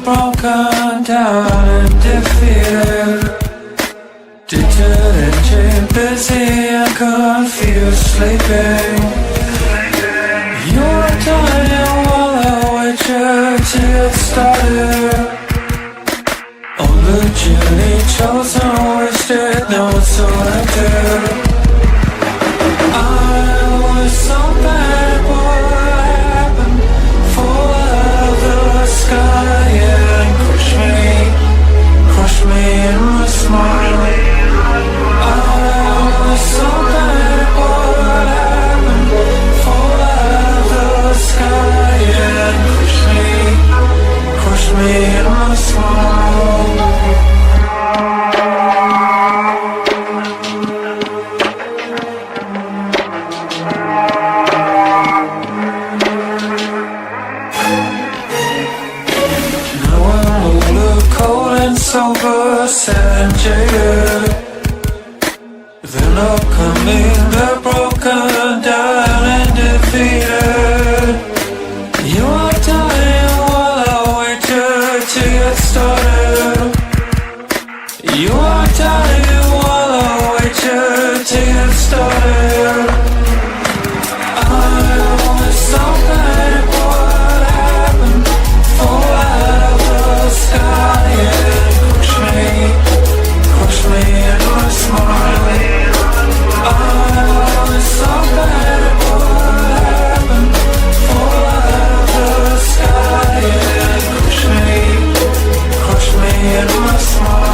Broken down and defeated, deterred, chained, busy and confused, sleeping. You're dying while I wait you to get started. On the journey chosen, wasted, now it's selected. I was so bad, what happened? Fall out of the sky. Crush me in my smile. I was so bad, what happened? Fall out of the sky and crush me in my smile. Sober, sad and jaded. Then upcoming, they're broken down and defeated. You are dying while I wait you to get started. You are dying while I wait you to get started. I was so bad, what happened? Fall out of the sky, yeah. Crush me in my smile. I was so bad, what happened? Fall out of the sky and crush me in my smile.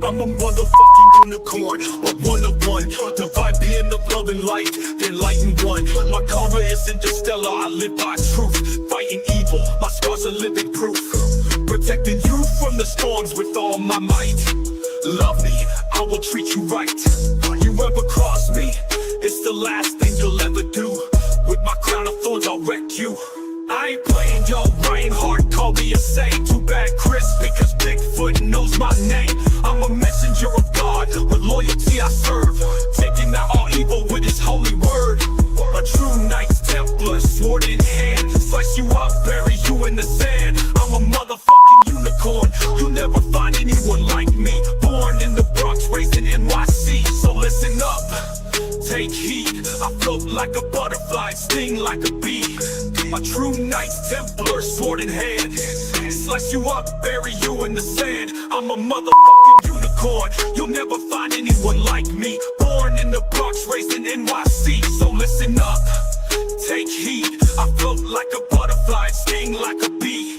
I'm a motherfucking unicorn, a one of one. Divide being of love and light, then light and one. My karma is interstellar, I live by truth. Fighting evil, my scars are living proof. Protecting you from the storms with all my might. Love me, I will treat you right. You ever cross me, it's the last thing you'll ever do. With my crown of thorns, I'll wreck you. I ain't playing, yo, Bryan hard, call me a saint. Too bad Chris, because Bigfoot knows my name. I'm a messenger of God, with loyalty I serve. Taking out all evil with his holy word. A true Knights Templar, sword in hand. Slice you up, bury you in the sand. I'm a motherfucking unicorn, you'll never find anyone like me. Born in the Bronx, raised in NYC, so listen up, take heed. I float like a butterfly, sting like a bee. A true Knights Templar, sword in hand. Slice you up, bury you in the sand. I'm a motherfucking unicorn, you'll never find anyone like me. Born in the Bronx, raised in NYC, so listen up, take heed. I float like a butterfly, sting like a bee.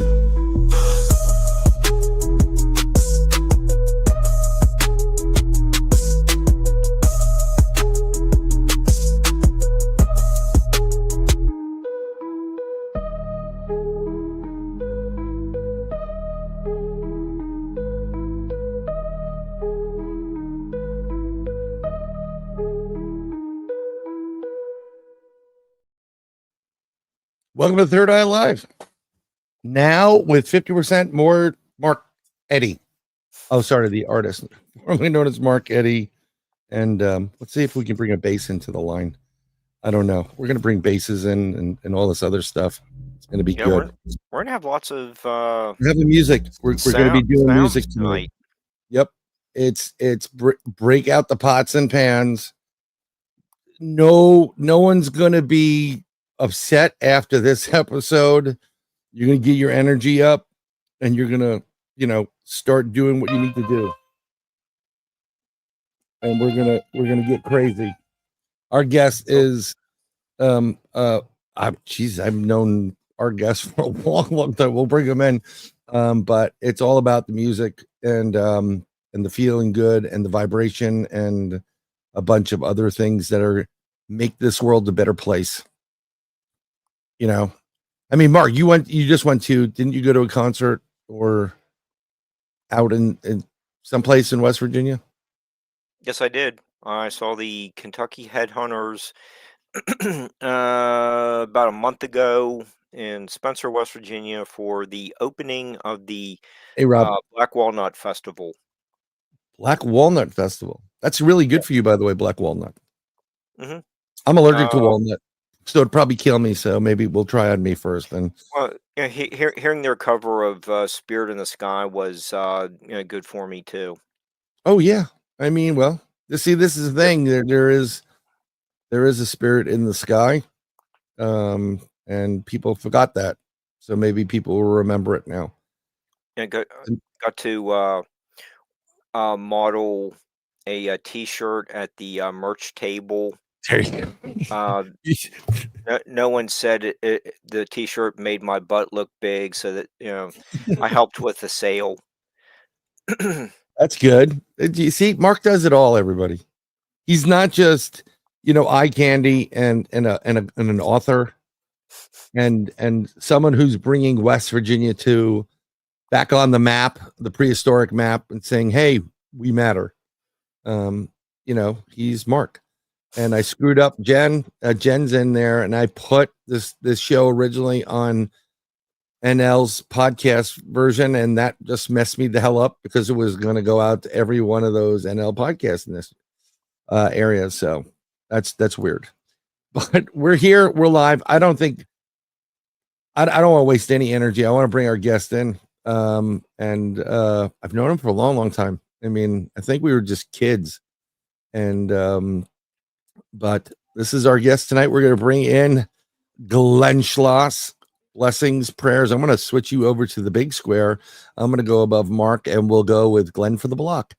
Welcome to Third Eye Live. Now with 50% more Mark Eddy. Oh, sorry, the artist, formerly known as Mark Eddy. And let's see if we can bring a bass into the line. I don't know. We're going to bring basses in and all this other stuff. It's going to be good. We're going to have lots of we're having music. We're going to be doing music tonight. Yep. It's break out the pots and pans. No one's going to be upset after this episode. You're going to get your energy up and you're going to, start doing what you need to do. And we're going to get crazy. Our guest is I've known our guest for a long time. We'll bring him in. But it's all about the music and the feeling good and the vibration and a bunch of other things that make this world a better place. I mean, Mark, didn't you go to a concert or out in someplace in West Virginia? Yes, I did. I saw the Kentucky Headhunters about a month ago in Spencer, West Virginia, for the opening of the Black Walnut Festival. Black Walnut Festival. That's really good for you, by the way, Black Walnut. Mm-hmm. I'm allergic to walnut, so it'd probably kill me. So maybe we'll try on me first. Then, hearing their cover of "Spirit in the Sky" was good for me too. Oh yeah, I mean, well, this is the thing. There is a spirit in the sky, and people forgot that, so maybe people will remember it now. Yeah, got to model a T-shirt at the merch table. There you go. No one said the T-shirt made my butt look big, so that I helped with the sale. That's good. You see, Mark does it all. Everybody, he's not just eye candy and an author, and someone who's bringing West Virginia back on the map, the prehistoric map, and saying, "Hey, we matter." He's Mark. And I screwed up Jen's in there, and I put this show originally on NL's podcast version, and that just messed me the hell up because it was going to go out to every one of those NL podcasts in this area. So that's weird. But we're here, we're live. I don't want to waste any energy. I want to bring our guest in. And I've known him for a long time. I mean, I think we were just kids. And but this is our guest tonight. We're going to bring in Glenn Schloss. Blessings, prayers. I'm going to switch you over to the big square. I'm going to go above Mark, and we'll go with Glenn for the block.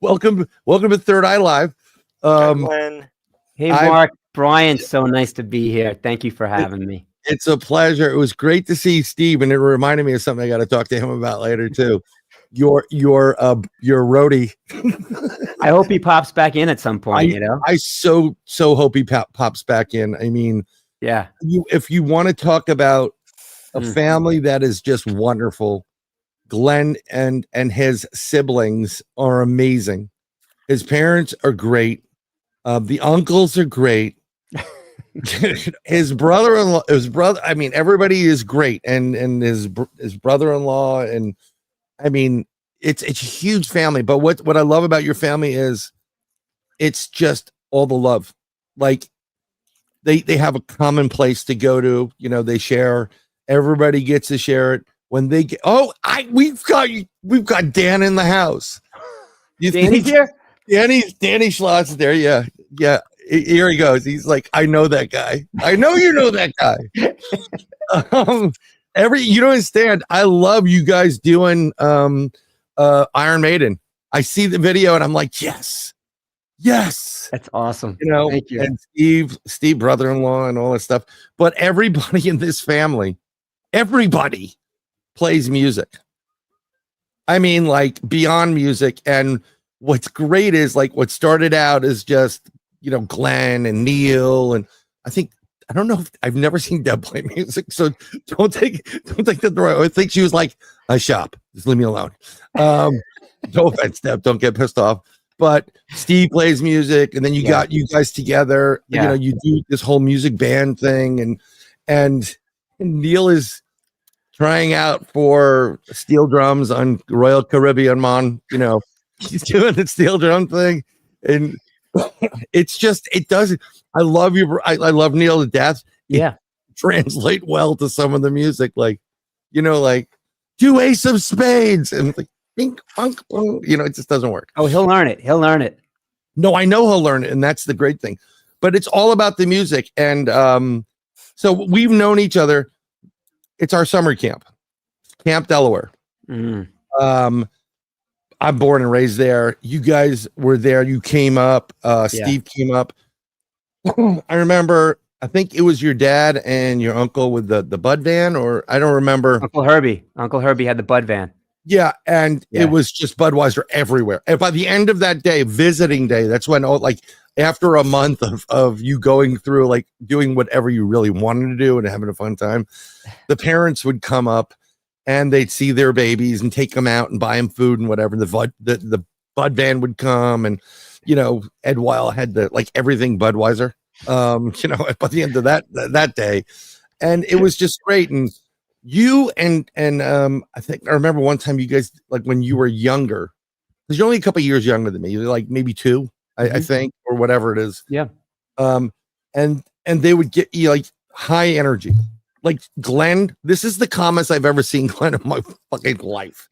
Welcome to Third Eye Live. Glenn. Hey, Mark. Bryan, so nice to be here. Thank you for having me. It's a pleasure. It was great to see Steve, and it reminded me of something I got to talk to him about later too. Your roadie. I hope he pops back in at some point. I so hope he pops back in. I mean, yeah. If you want to talk about a family that is just wonderful, Glenn and his siblings are amazing. His parents are great. The uncles are great. His brother-in-law, I mean, everybody is great, and his brother-in-law, and I mean, it's a huge family. But what I love about your family is it's just all the love. Like they have a common place to go to. They share. Everybody gets to share it when they get. We've got Dan in the house. Danny's here. Danny Schloss is there. Yeah. Here he goes. He's like, I know that guy. I know you know that guy. You don't understand. I love you guys doing Iron Maiden. I see the video and I'm like, yes. That's awesome. Thank you. And Steve brother-in-law and all that stuff. But everybody in this family, everybody plays music. I mean, like beyond music. And what's great is like what started out is just Glenn and Neil, and I don't know if I've never seen Deb play music, so don't take that the right way. I think she was like, I shop, just leave me alone. No offense, Deb, don't get pissed off. but Steve plays music, and then you got you guys together. You know, you do this whole music band thing, and Neil is trying out for steel drums on Royal Caribbean Mon. You know, he's doing the steel drum thing, and it's just it does. I love you. I love Neil to death. Yeah, translate well to some of the music, like like do Ace of Spades and like bink, bunk, bunk, it just doesn't work. Oh, he'll learn it. No, I know he'll learn it, and that's the great thing. But it's all about the music, and so we've known each other. It's our summer camp, Camp Delaware. I'm born and raised there. You guys were there. You came up. Steve came up. I remember. I think it was your dad and your uncle with the Bud van, or I don't remember. Uncle Herbie had the Bud van. Yeah, and it was just Budweiser everywhere. And by the end of that day, visiting day, that's when after a month of you going through like doing whatever you really wanted to do and having a fun time, the parents would come up and they'd see their babies and take them out and buy them food and whatever. The Bud van would come, and Ed Weil had everything Budweiser. By the end of that day, and it was just great. And you and I think I remember one time you guys, like when you were younger, because you're only a couple of years younger than me, you're like maybe 2, I think, or whatever it is. Yeah. And they would get you like high energy, like Glenn. This is the calmest I've ever seen Glenn in my fucking life.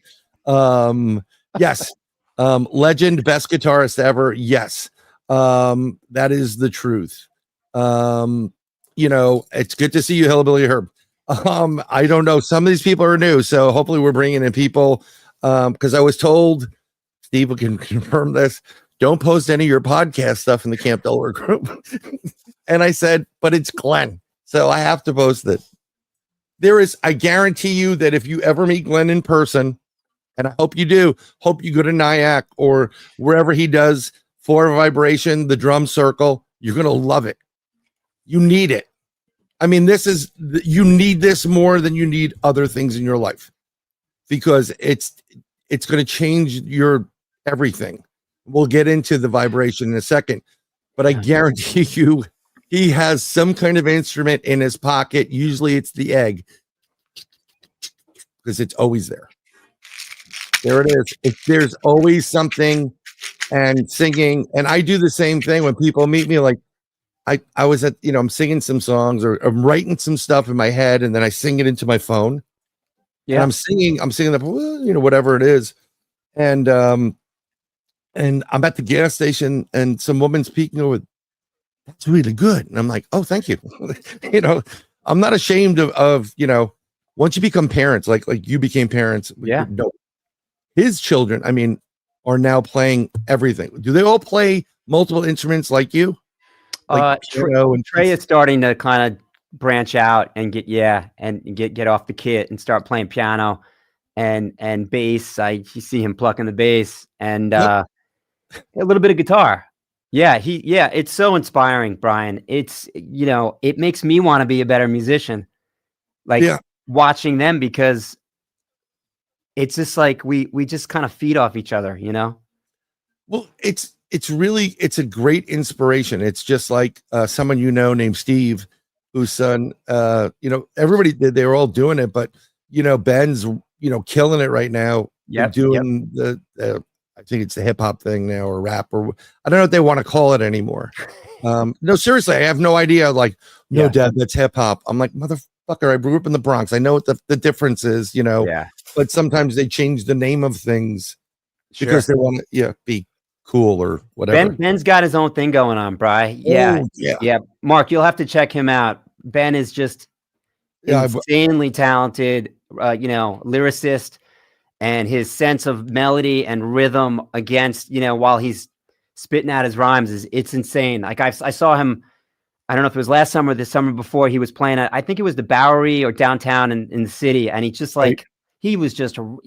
Yes. Legend, best guitarist ever. Yes. That is the truth. It's good to see you, Hillbilly Herb. I don't know, some of these people are new, so hopefully we're bringing in people, because I was told, Steve can confirm this, don't post any of your podcast stuff in the Camp Delaware group. And I said, but it's Glenn, so I have to post it. I guarantee you that if you ever meet Glenn in person, and I hope you do, hope you go to Nayack or wherever he does Floor Vibration, the drum circle, you're going to love it. You need it. I mean, you need this more than you need other things in your life, because it's going to change your everything. We'll get into the vibration in a second, but I guarantee you, he has some kind of instrument in his pocket. Usually it's the egg, because it's always there. There it is. There's always something, and singing. And I do the same thing when people meet me, like, I was at, I'm singing some songs or I'm writing some stuff in my head, and then I sing it into my phone. Yeah. And I'm singing the, whatever it is. And I'm at the gas station and some woman's peeking over, that's really good. And I'm like, oh, thank you. I'm not ashamed of once you become parents, like you became parents. Yeah. No, his children, are now playing everything. Do they all play multiple instruments like you? Trey is starting to kind of branch out and get off the kit and start playing piano and bass. You see him plucking the bass and a little bit of guitar. Yeah, it's so inspiring, Bryan. It's it makes me want to be a better musician. Watching them, because it's just like we just kind of feed off each other, Well, it's a great inspiration. It's just like someone named Steve, whose son, everybody did. They were all doing it, but Ben's killing it right now. Doing the I think it's the hip hop thing now, or rap, or I don't know what they want to call it anymore. No, seriously, I have no idea. Like, no, Dad, that's hip hop. I'm like, motherfucker, I grew up in the Bronx. I know what the difference is, but sometimes they change the name of things because they want to be cool or whatever. Ben's got his own thing going on, Bri. Yeah. Mark, you'll have to check him out. Ben is just insanely talented, lyricist, and his sense of melody and rhythm against, while he's spitting out his rhymes it's insane. Like I saw him, I don't know if it was last summer or the summer before, he was playing at, I think it was the Bowery or downtown in the city. And he just he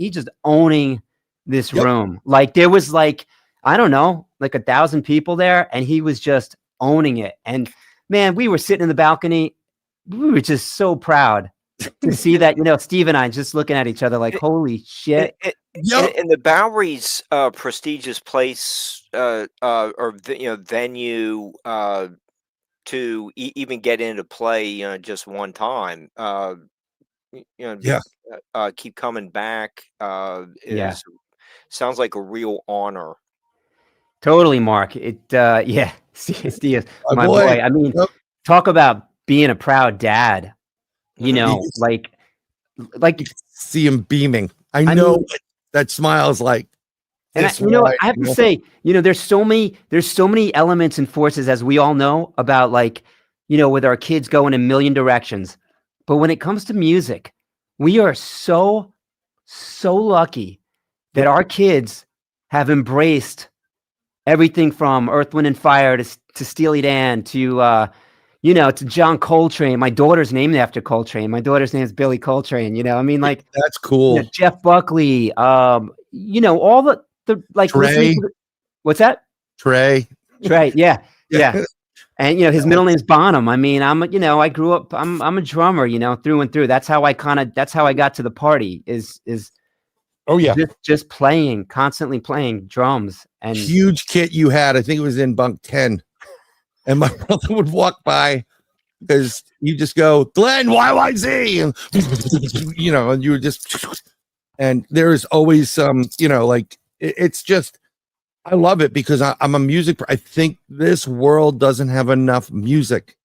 just owning this room. Like there was I don't know, 1,000 people there, and he was just owning it. And man, we were sitting in the balcony. We were just so proud to see that, Steve and I just looking at each other like, holy shit. in the Bowery's prestigious place or venue to even get into play just one time, keep coming back is sounds like a real honor. Totally, Mark. Steve, my boy. I mean, talk about being a proud dad. You know, like you see him beaming. I know what that smile is like. And I have to say, there's so many elements and forces, as we all know, about with our kids going a million directions. But when it comes to music, we are so lucky that our kids have embraced everything from Earth, Wind and Fire to Steely Dan to to John Coltrane. My daughter's named after Coltrane. My daughter's name is Billy Coltrane. That's cool. Jeff Buckley. All the Trey. What's that? Trey. Yeah. And his middle name's Bonham. I mean, I grew up. I'm a drummer, through and through. That's how I got to the party. Is just playing, constantly playing drums. And huge kit you had. I think it was in bunk 10, and my brother would walk by because you just go, Glenn, YYZ, and and you would just, and there is always some, it's just, I love it because I'm a music. I think this world doesn't have enough music,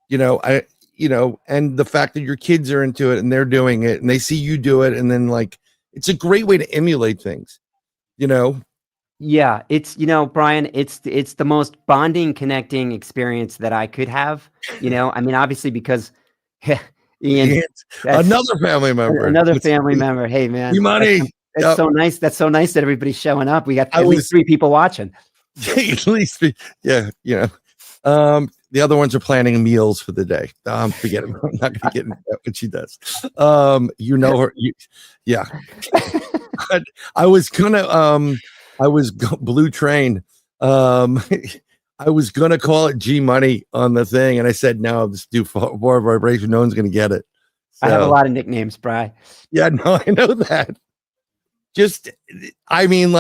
and the fact that your kids are into it and they're doing it and they see you do it. And then it's a great way to emulate things, Yeah, it's Bryan, it's the most bonding, connecting experience that I could have. I mean, obviously because Ian, another family member. Hey man, money. That's so nice. That's so nice that everybody's showing up. We got at least 3 people watching. At least 3. Yeah. The other ones are planning meals for the day. Forget it. I'm not gonna get into that, but she does. Her. Yeah. I was gonna. Blue Train. I was gonna call it G Money on the thing, and I said no. Just do more vibration. No one's gonna get it. So, I have a lot of nicknames, Bryan. Yeah, no, I know that. Just, I mean,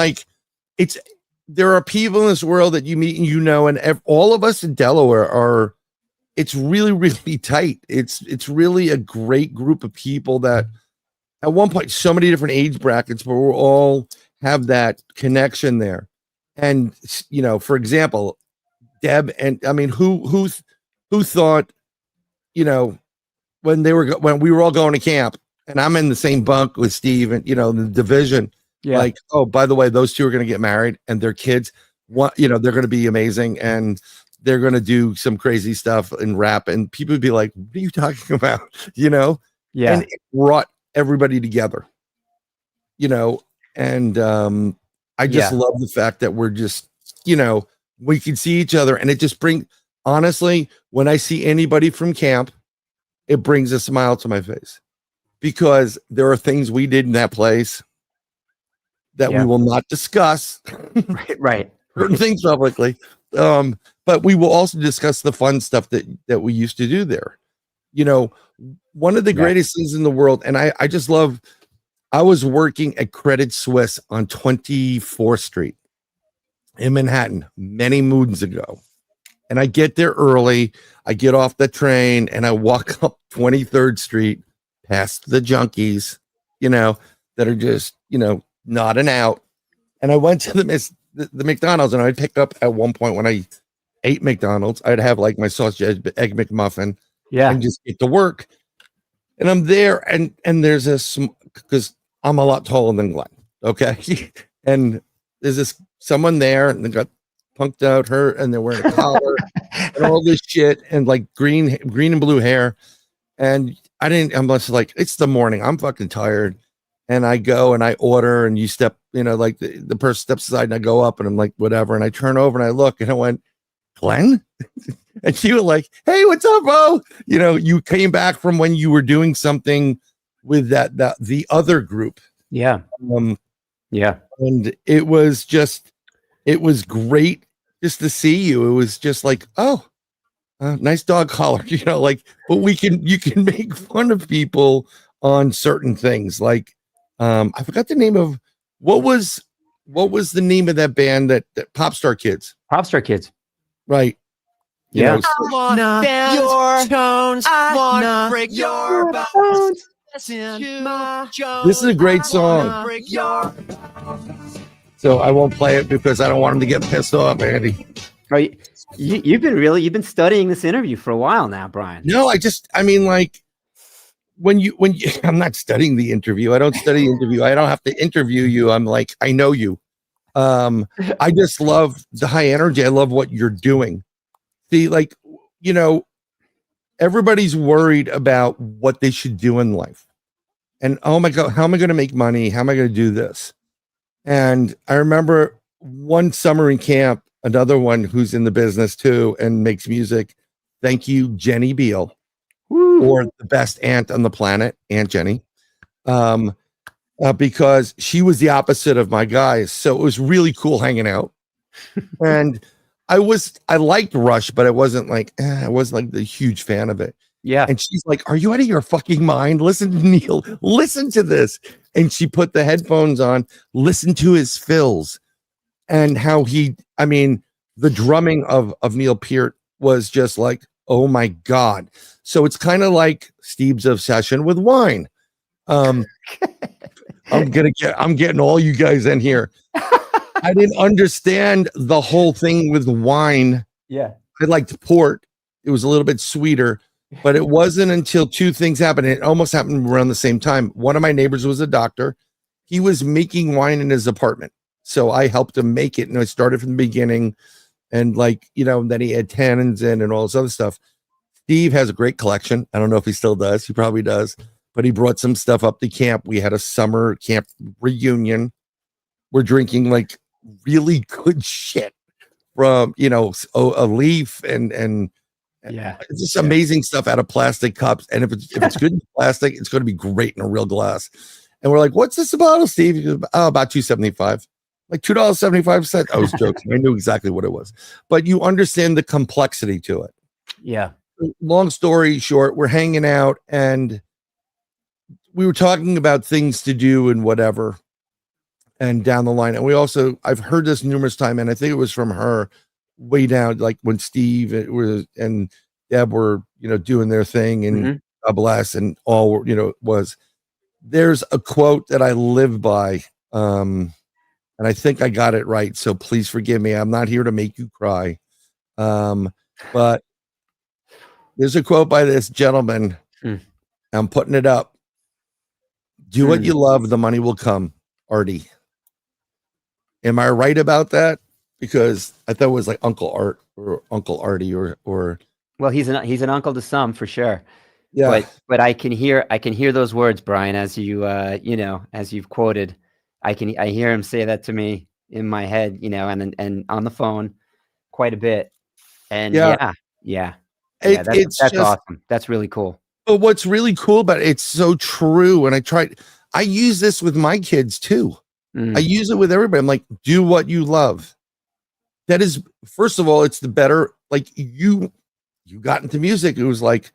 there are people in this world that you meet and and all of us in Delaware are. It's really, really tight. It's really a great group of people that, at one point, so many different age brackets, but we're all have that connection there. And for example, Deb and I mean, who thought, when we were all going to camp and I'm in the same bunk with Steve and the division, oh, by the way, those 2 are going to get married and their kids, they're going to be amazing and they're going to do some crazy stuff and rap, and people would be like, what are you talking about? And it brought everybody together, and I just love the fact that we're just, we can see each other, and it just honestly, when I see anybody from camp, it brings a smile to my face because there are things we did in that place that we will not discuss. Right. Certain things publicly. But we will also discuss the fun stuff that we used to do there. One of the greatest things in the world, and I just love, I was working at Credit Suisse on 24th Street in Manhattan many moons ago. And I get there early. I get off the train and I walk up 23rd Street past the junkies, that are just, nodding out. And I went to the McDonald's, and I'd pick up at one point when I ate McDonald's, I'd have my sausage egg McMuffin and just get to work. And I'm there and there's because I'm a lot taller than Glenn. Okay. And there's someone there and they got punked out and they're wearing a collar and all this shit and green and blue hair. And I'm just it's the morning. I'm fucking tired. And I go and I order and you step, the person steps aside and I go up and I'm whatever. And I turn over and I look and I went, Glenn? And you were like, hey, what's up, Bo? You came back from when you were doing something with the other group. Yeah. And it was great just to see you. It was just nice dog collar, but you can make fun of people on certain things. I forgot the name of what was the name of that band that Popstar Kids. Popstar Kids. Right. You Yeah. know, Your tones, wanna break your bones. this is a great song. So I won't play it because I don't want him to get pissed off, Andy. Right. You've been studying this interview for a while now, Bryan. No, I mean, like when you I'm not studying the interview. I don't study the interview. I don't have to interview you. I'm like, I know you. I just love the high energy. I love what you're doing. See, like, you know, everybody's worried about what they should do in life. And oh my God, how am I going to make money? How am I going to do this? And I remember one summer in camp, another one who's in the business too and makes music. Thank you, Jenny Beal, or the best aunt on the planet, Aunt Jenny, because she was the opposite of my guys. So it was really cool hanging out. And I liked Rush, but I wasn't like the huge fan of it. Yeah. And she's like, are you out of your fucking mind? Listen to Neil, listen to this. And she put the headphones on, listen to his fills and how the drumming of Neil Peart was just like, oh my God. So it's kind of like Steve's obsession with wine. I'm getting all you guys in here. I didn't understand the whole thing with wine. Yeah. I liked port. It was a little bit sweeter, but it wasn't until two things happened. It almost happened around the same time. One of my neighbors was a doctor. He was making wine in his apartment. So I helped him make it. And I started from the beginning and then he had tannins in and all this other stuff. Steve has a great collection. I don't know if he still does. He probably does, but he brought some stuff up to camp. We had a summer camp reunion. We're drinking like really good shit from, a leaf and yeah, just amazing stuff out of plastic cups. And if it's good in plastic, it's going to be great in a real glass. And we're like, what's this bottle, Steve? He goes, oh, about $2.75. Like $2.75. I was joking. I knew exactly what it was, but you understand the complexity to it. Yeah. Long story short, we're hanging out and we were talking about things to do and whatever. And down the line. And I've heard this numerous times, and I think it was from her way down, like when Steve and Deb were, doing their thing and God bless and all, there's a quote that I live by. And I think I got it right. So please forgive me. I'm not here to make you cry. But there's a quote by this gentleman. I'm putting it up. Do what you love. The money will come. Artie. Am I right about that? Because I thought it was like Uncle Art or Uncle Artie or well, he's an uncle to some for sure. Yeah. But I can hear those words, Bryan, as you as you've quoted. I hear him say that to me in my head, and on the phone quite a bit. And that's awesome. That's really cool. But what's really cool about it's so true. And I use this with my kids too. I use it with everybody. I'm like, do what you love. That is, first of all, it's the better, like you got into music. It was like,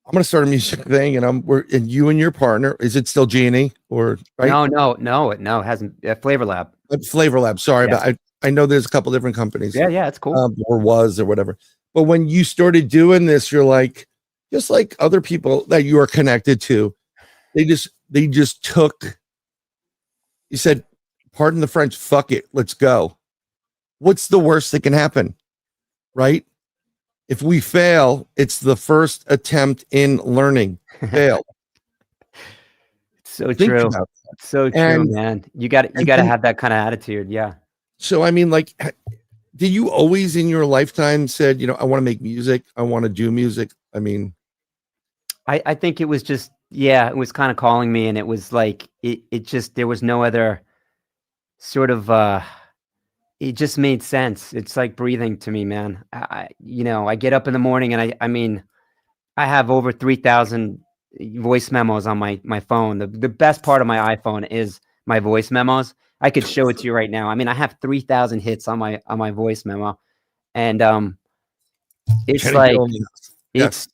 I'm going to start a music thing and you and your partner, is it still G&E or right? No, it hasn't. Flavor Lab. Flavor Lab. Sorry, but I know there's a couple different companies. Yeah. It's cool. Or whatever. But when you started doing this, you're like, just like other people that you are connected to, they just took, you said, pardon the French, fuck it, let's go. What's the worst that can happen? Right? If we fail, it's the first attempt in learning. Fail. So true. So true, man. You got to have that kind of attitude. Yeah. So, I mean, like, did you always in your lifetime said, I want to make music. I want to do music. I mean, I think it was just, it was kind of calling me, and it was like, it just, there was no other sort of, it just made sense. It's like breathing to me, man. I get up in the morning and I have over 3,000 voice memos on my phone. The best part of my iPhone is my voice memos. I could show it to you right now. I have 3,000 hits on my voice memo. And, it's like, it's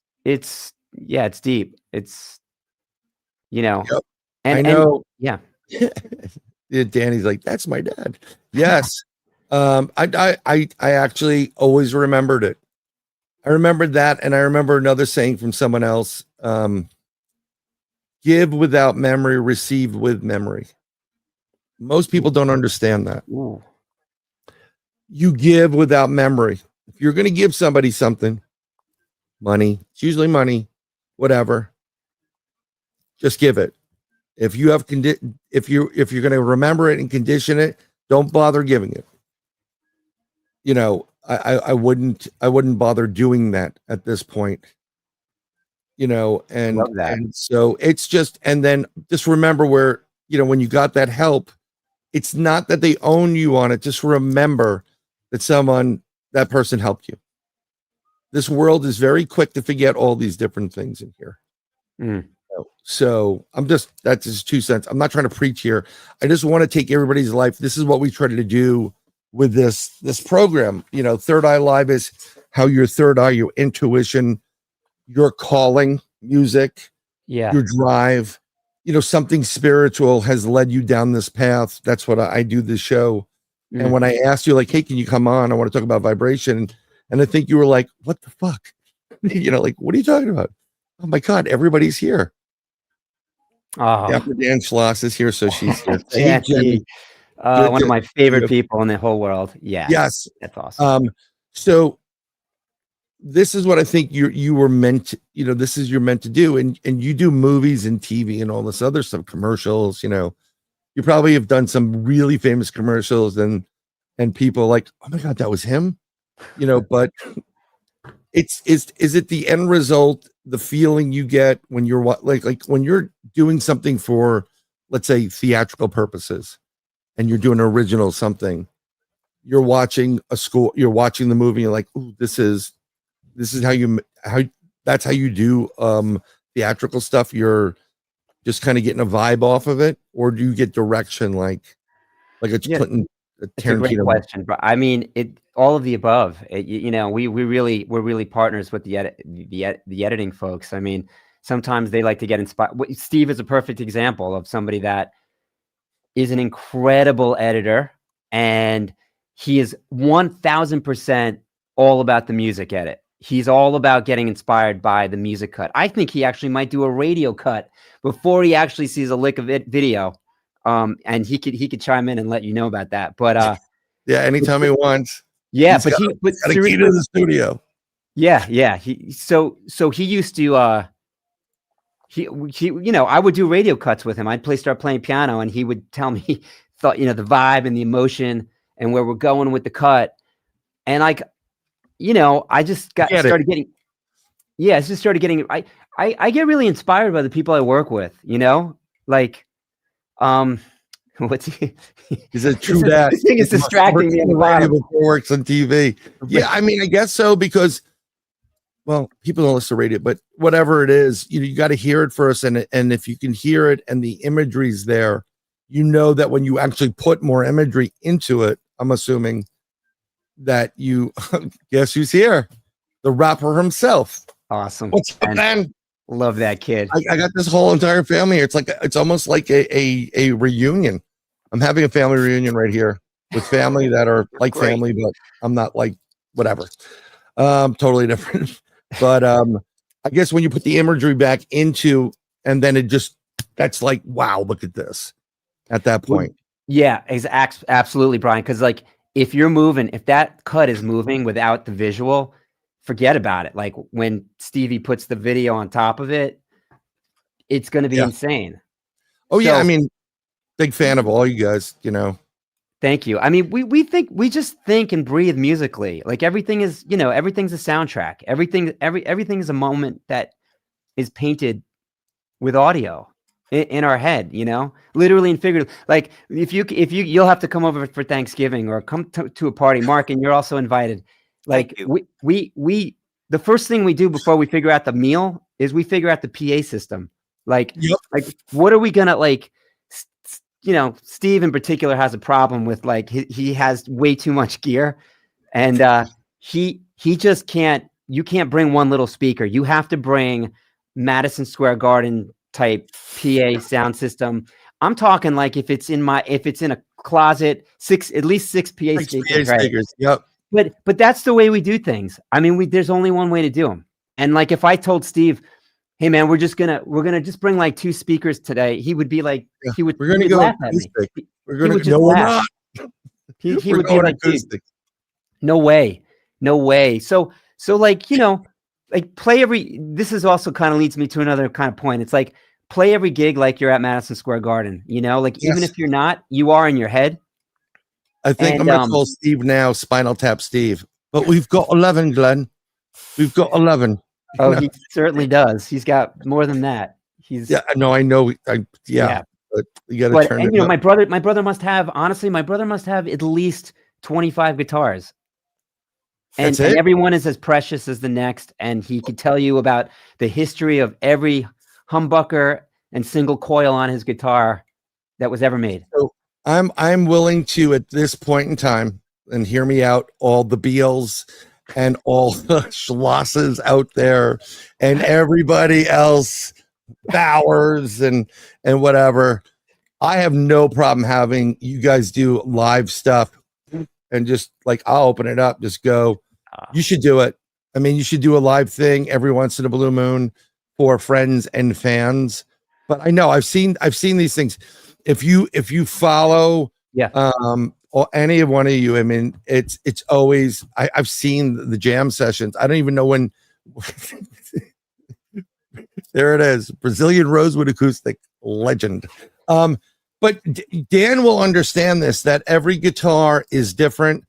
deep. It's, Yep. I know. Yeah. Danny's like, that's my dad. Yes. I actually always remembered it. I remembered that, and I remember another saying from someone else: "Give without memory, receive with memory." Most people don't understand that. Ooh. You give without memory. If you're going to give somebody something, money, it's usually money, whatever, just give it. If you have if you're going to remember it and condition it, don't bother giving it. You know, I wouldn't bother doing that at this point. You know, and so it's just, and then just remember where, you know, when you got that help, it's not that they own you on it. Just remember that that person helped you. This world is very quick to forget all these different things in here. So that's just 2 cents. I'm not trying to preach here. I just want to take everybody's life. This is what we try to do with this program. You know, Third Eye Live is how your third eye, your intuition, your calling, music, your drive, you know, something spiritual has led you down this path. That's what I do this show. And when I asked you, like, hey, can you come on? I want to talk about vibration. And I think you were like, what the fuck? You know, like, what are you talking about? Oh my God, everybody's here. Yeah, Dan Schloss is here, so she's here. Hey, Jenny. One of my favorite people in the whole world. Yeah. Yes. That's awesome. So this is what I think you were meant to, you know, this is you're meant to do. And you do movies and TV and all this other stuff, commercials, you know. You probably have done some really famous commercials and people like, oh my God, that was him, you know, but is it the end result, the feeling you get when you're like when you're doing something for, let's say, theatrical purposes, and you're doing original something, you're watching you're watching the movie, you're like, ooh, this is that's how you do theatrical stuff. You're just kind of getting a vibe off of it, or do you get direction like it's Clinton? It's a great question, but I mean, all of the above. You know, we're really partners with the editing folks. I mean, sometimes they like to get inspired. Steve is a perfect example of somebody that is an incredible editor, and he is 1000% all about the music edit. He's all about getting inspired by the music cut. I think he actually might do a radio cut before he actually sees a lick of video. And he could chime in and let you know about that. But yeah, anytime he wants. Yeah, he's got a key to the studio. Yeah. So he used to he you know, I would do radio cuts with him. I'd start playing piano, and he would tell me the vibe and the emotion and where we're going with the cut. And like, you know, I just started getting I get really inspired by the people I work with, you know, like, what's he? Is it true that this thing is distracting me? Before works on TV. Yeah, I mean, I guess so, because, well, people don't listen to radio, but whatever it is, you know, you got to hear it first, and if you can hear it and the imagery's there, you know that when you actually put more imagery into it, I'm assuming that you guess who's here, the rapper himself. Awesome. What's up, man? Love that kid. I got this whole entire family here. It's almost like a reunion. I'm having a family reunion right here with family that are like family, but I'm not like whatever. Totally different. But I guess when you put the imagery back into, and then that's like, wow, look at this at that point. Yeah, absolutely, Brian. Because like, if that cut is moving without the visual, forget about it. Like when Stevie puts the video on top of it, it's going to be insane. Oh, yeah. I mean, big fan of all you guys, you know. Thank you. I mean, we just think and breathe musically. Like everything is, you know, everything's a soundtrack. Everything is a moment that is painted with audio in our head, you know, literally and figuratively. Like if you'll have to come over for Thanksgiving or come to a party, Mark, and you're also invited. Like we the first thing we do before we figure out the meal is we figure out the PA system. Like, like what are we gonna like? You know, Steve in particular has a problem with like he has way too much gear, and he just can't. You can't bring one little speaker. You have to bring Madison Square Garden type PA sound system. I'm talking like if it's in a closet, at least six PA speakers, right? Yep. But that's the way we do things. I mean, there's only one way to do them. And like, if I told Steve, hey man, we're gonna just bring like 2 speakers today, he would be like, we're gonna go laugh at me. We're not. He would be like, no way. So like, you know, like this is also kind of leads me to another kind of point. It's like, play every gig like you're at Madison Square Garden, you know, like even if you're not, you are in your head. I think I'm gonna call Steve now, Spinal Tap Steve. But we've got 11, Glenn. We've got 11. Oh, he certainly does. He's got more than that. I know. But you got to turn it. You know, my brother must have at least 25 guitars. And everyone is as precious as the next. And he could tell you about the history of every humbucker and single coil on his guitar that was ever made. So I'm willing to, at this point in time, and hear me out, all the Beals and all the Schlosses out there and everybody else, Bowers and whatever. I have no problem having you guys do live stuff and just like, I'll open it up, just go, you should do it. I mean, you should do a live thing every once in a blue moon for friends and fans. But I know I've seen these things. If you follow, or any of one of you, I mean, it's always, I've seen the jam sessions. I don't even know when. There it is, Brazilian Rosewood acoustic legend. But Dan will understand this, that every guitar is different.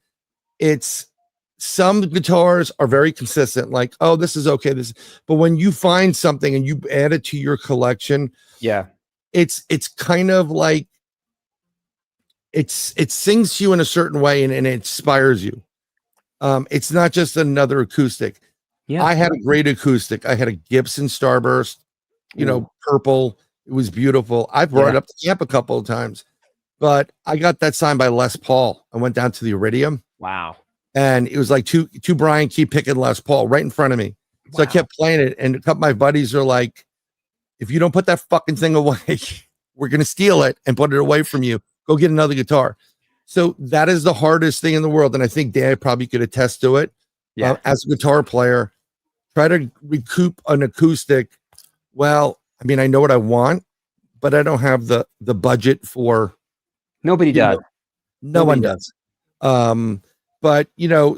Some guitars are very consistent, like, oh, this is okay. But when you find something and you add it to your collection, it's kind of like, it sings to you in a certain way and it inspires you. It's not just another acoustic. I had a great acoustic. I had a Gibson Starburst, purple. It was beautiful. I brought it up to camp a couple of times, but I got that signed by Les Paul. I went down to the Iridium. Wow. And it was like two Bryan Key Pickett Les Paul right in front of me. So I kept playing it. And a couple of my buddies are like, if you don't put that fucking thing away, we're going to steal it and put it away from you. Go get another guitar. So that is the hardest thing in the world. And I think Dan probably could attest to it. As a guitar player, try to recoup an acoustic. Well, I mean, I know what I want, but I don't have the budget for. Nobody does. No one does. But,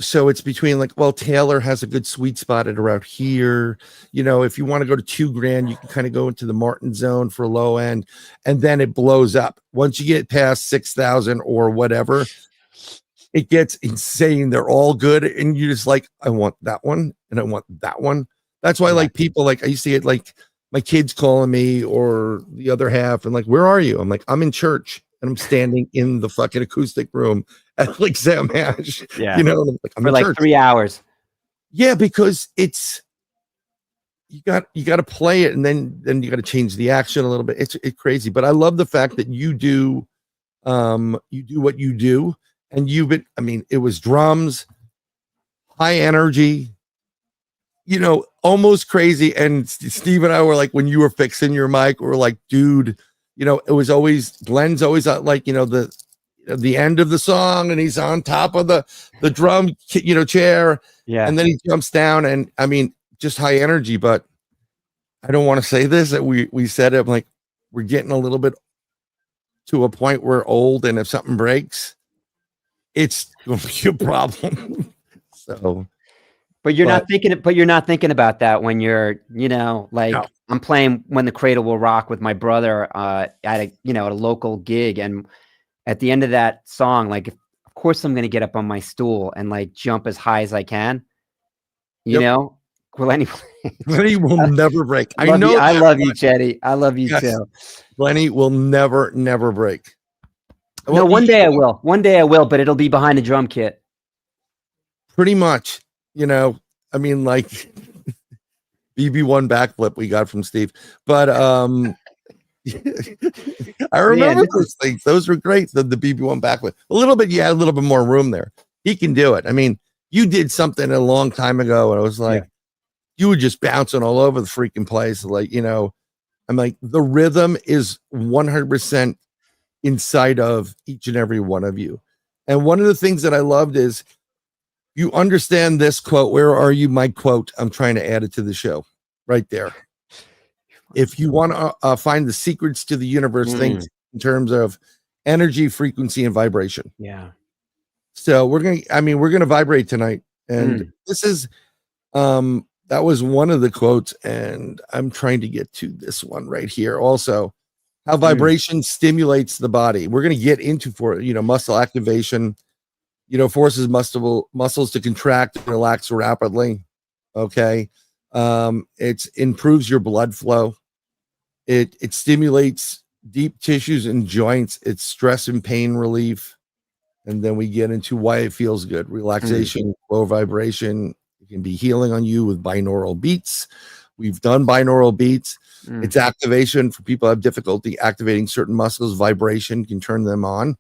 so it's between like, well, Taylor has a good sweet spot at around here. If you want to go to $2,000, you can kind of go into the Martin zone for low end, and then it blows up. Once you get past 6,000 or whatever, it gets insane. They're all good. And you're just like, I want that one and I want that one. That's why like people, like I used to get like my kids calling me or the other half and like, where are you? I'm like, I'm in church and I'm standing in the fucking acoustic room at like Sam Hash, I'm for like 3 hours. Yeah, because it's you got to play it and then you got to change the action a little bit. It's crazy, but I love the fact that you do what you do, and it was drums, high energy, almost crazy. And Steve and I were like, when you were fixing your mic, we were like, dude, it was always Glenn's always like, the end of the song and he's on top of the drum, chair. Yeah. And then he jumps down and I mean, just high energy, but I don't want to say this that we said it. I'm like, we're getting a little bit to a point where old, and if something breaks, it's going to be a problem. So, but you're not thinking about that when you're, like no. I'm playing When the Cradle Will Rock with my brother at a local gig, and at the end of that song, like, of course I'm going to get up on my stool and like jump as high as I can. Well, anyway, Lenny will never break. I love you, Chetty. I love you too. Lenny will never break. No, one day I will. One day I will, but it'll be behind a drum kit. Pretty much, I mean, like BB1 backflip we got from Steve, but I remember those things. Those were great. The BB1 backflip. A little bit, a little bit more room there. He can do it. I mean, you did something a long time ago, and I was like, you were just bouncing all over the freaking place. Like, I I'm like, the rhythm is 100% inside of each and every one of you. And one of the things that I loved is you understand this quote. Where are you? My quote. I'm trying to add it to the show right there. If you want to find the secrets to the universe, think in terms of energy, frequency, and vibration. Yeah. So we're going to vibrate tonight. And this is, that was one of the quotes. And I'm trying to get to this one right here. Also, how vibration stimulates the body. We're going to get into muscle activation, forces muscles to contract and relax rapidly. Okay. It improves your blood flow. It stimulates deep tissues and joints. It's stress and pain relief. And then we get into why it feels good. Relaxation, low vibration. It can be healing on you with binaural beats. We've done binaural beats. It's activation for people who have difficulty activating certain muscles. Vibration can turn them on.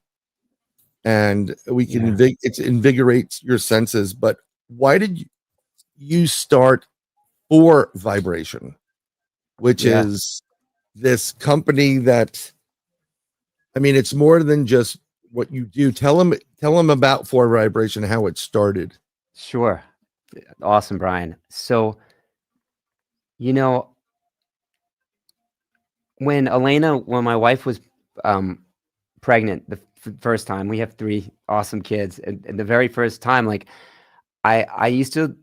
And we can it invigorates your senses. But why did you start For Vibration, which is this company that, it's more than just what you do. Tell them about For Vibration, how it started. Sure. Awesome, Bryan. So, when my wife was pregnant the first time, we have 3 awesome kids, and the very first time, like I used to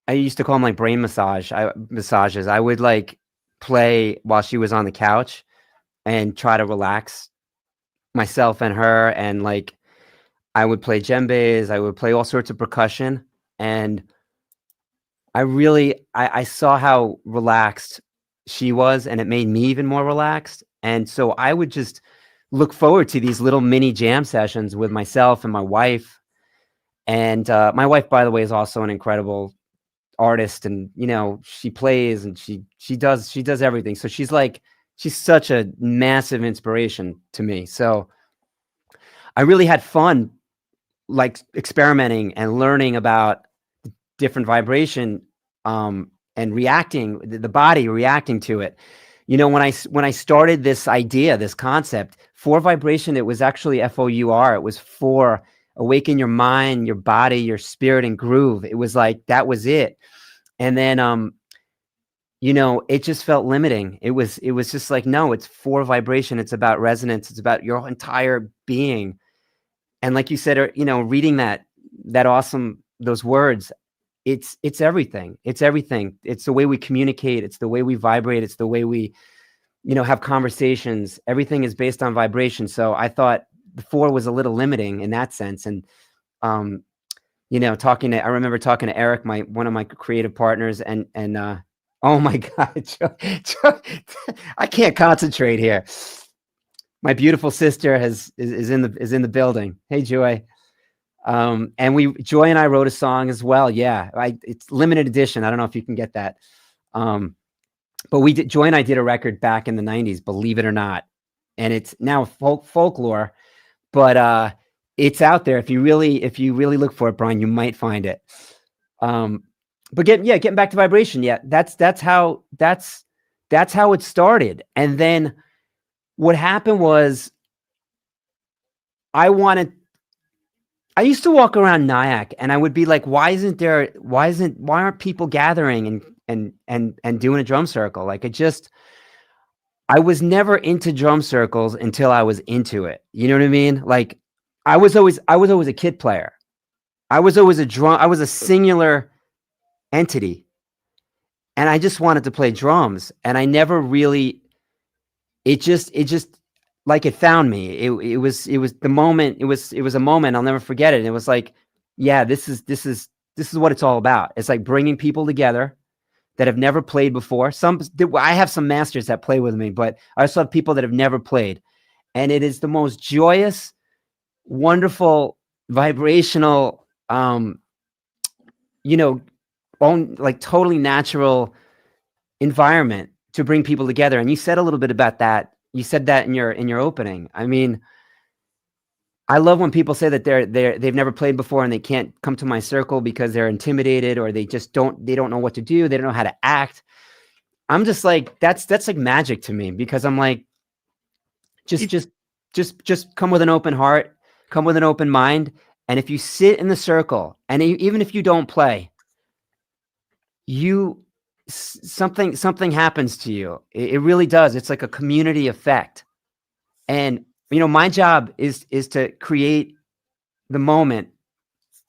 call them like brain massages. I would like play while she was on the couch and try to relax myself and her, and like I would play djembes, I would play all sorts of percussion, and I saw how relaxed she was, and it made me even more relaxed. And so I would just look forward to these little mini jam sessions with myself and my wife. And my wife, by the way, is also an incredible artist, and she plays and she does everything. So she's such a massive inspiration to me. So I really had fun like experimenting and learning about different vibration and reacting, the body reacting to it. When I started this idea, this concept For Vibration, it was actually FOUR. It was for awaken your mind, your body, your spirit, and groove. It was like, that was it. And then, it just felt limiting. It was just like, no, it's For Vibration. It's about resonance. It's about your entire being. And like you said, reading that awesome, those words, it's everything. It's everything. It's the way we communicate. It's the way we vibrate. It's the way we, have conversations. Everything is based on vibration. So I thought the 4 was a little limiting in that sense. And, I remember talking to Eric, one of my creative partners, and oh my God, I can't concentrate here. My beautiful sister is in the building. Hey, Joy. And Joy and I wrote a song as well. Yeah. It's limited edition. I don't know if you can get that. But Joy and I did a record back in the 90s, believe it or not. And it's now folklore, but it's out there. If you really look for it, Bryan, you might find it. But getting back to vibration. Yeah. That's how it started. And then what happened was I used to walk around Nayack, and I would be like, why aren't people gathering and doing a drum circle? Like I was never into drum circles until I was into it. You know what I mean? Like I was always a kid player. I was always I was a singular entity, and I just wanted to play drums, and I never really, it just like it found me. It was the moment. It was a moment. I'll never forget it. And it was like, yeah, this is what it's all about. It's like bringing people together that have never played before. I have some masters that play with me, but I also have people that have never played. And it is the most joyous, wonderful, vibrational, like totally natural environment to bring people together. And you said a little bit about that. You said that in your opening. I mean, I love when people say that they've never played before and they can't come to my circle because they're intimidated, or they don't know what to do. They don't know how to act. I'm just like, that's like magic to me, because I'm like, just come with an open heart, come with an open mind. And if you sit in the circle, and even if you don't play, something happens to you. It really does. It's like a community effect. And, my job is to create the moment,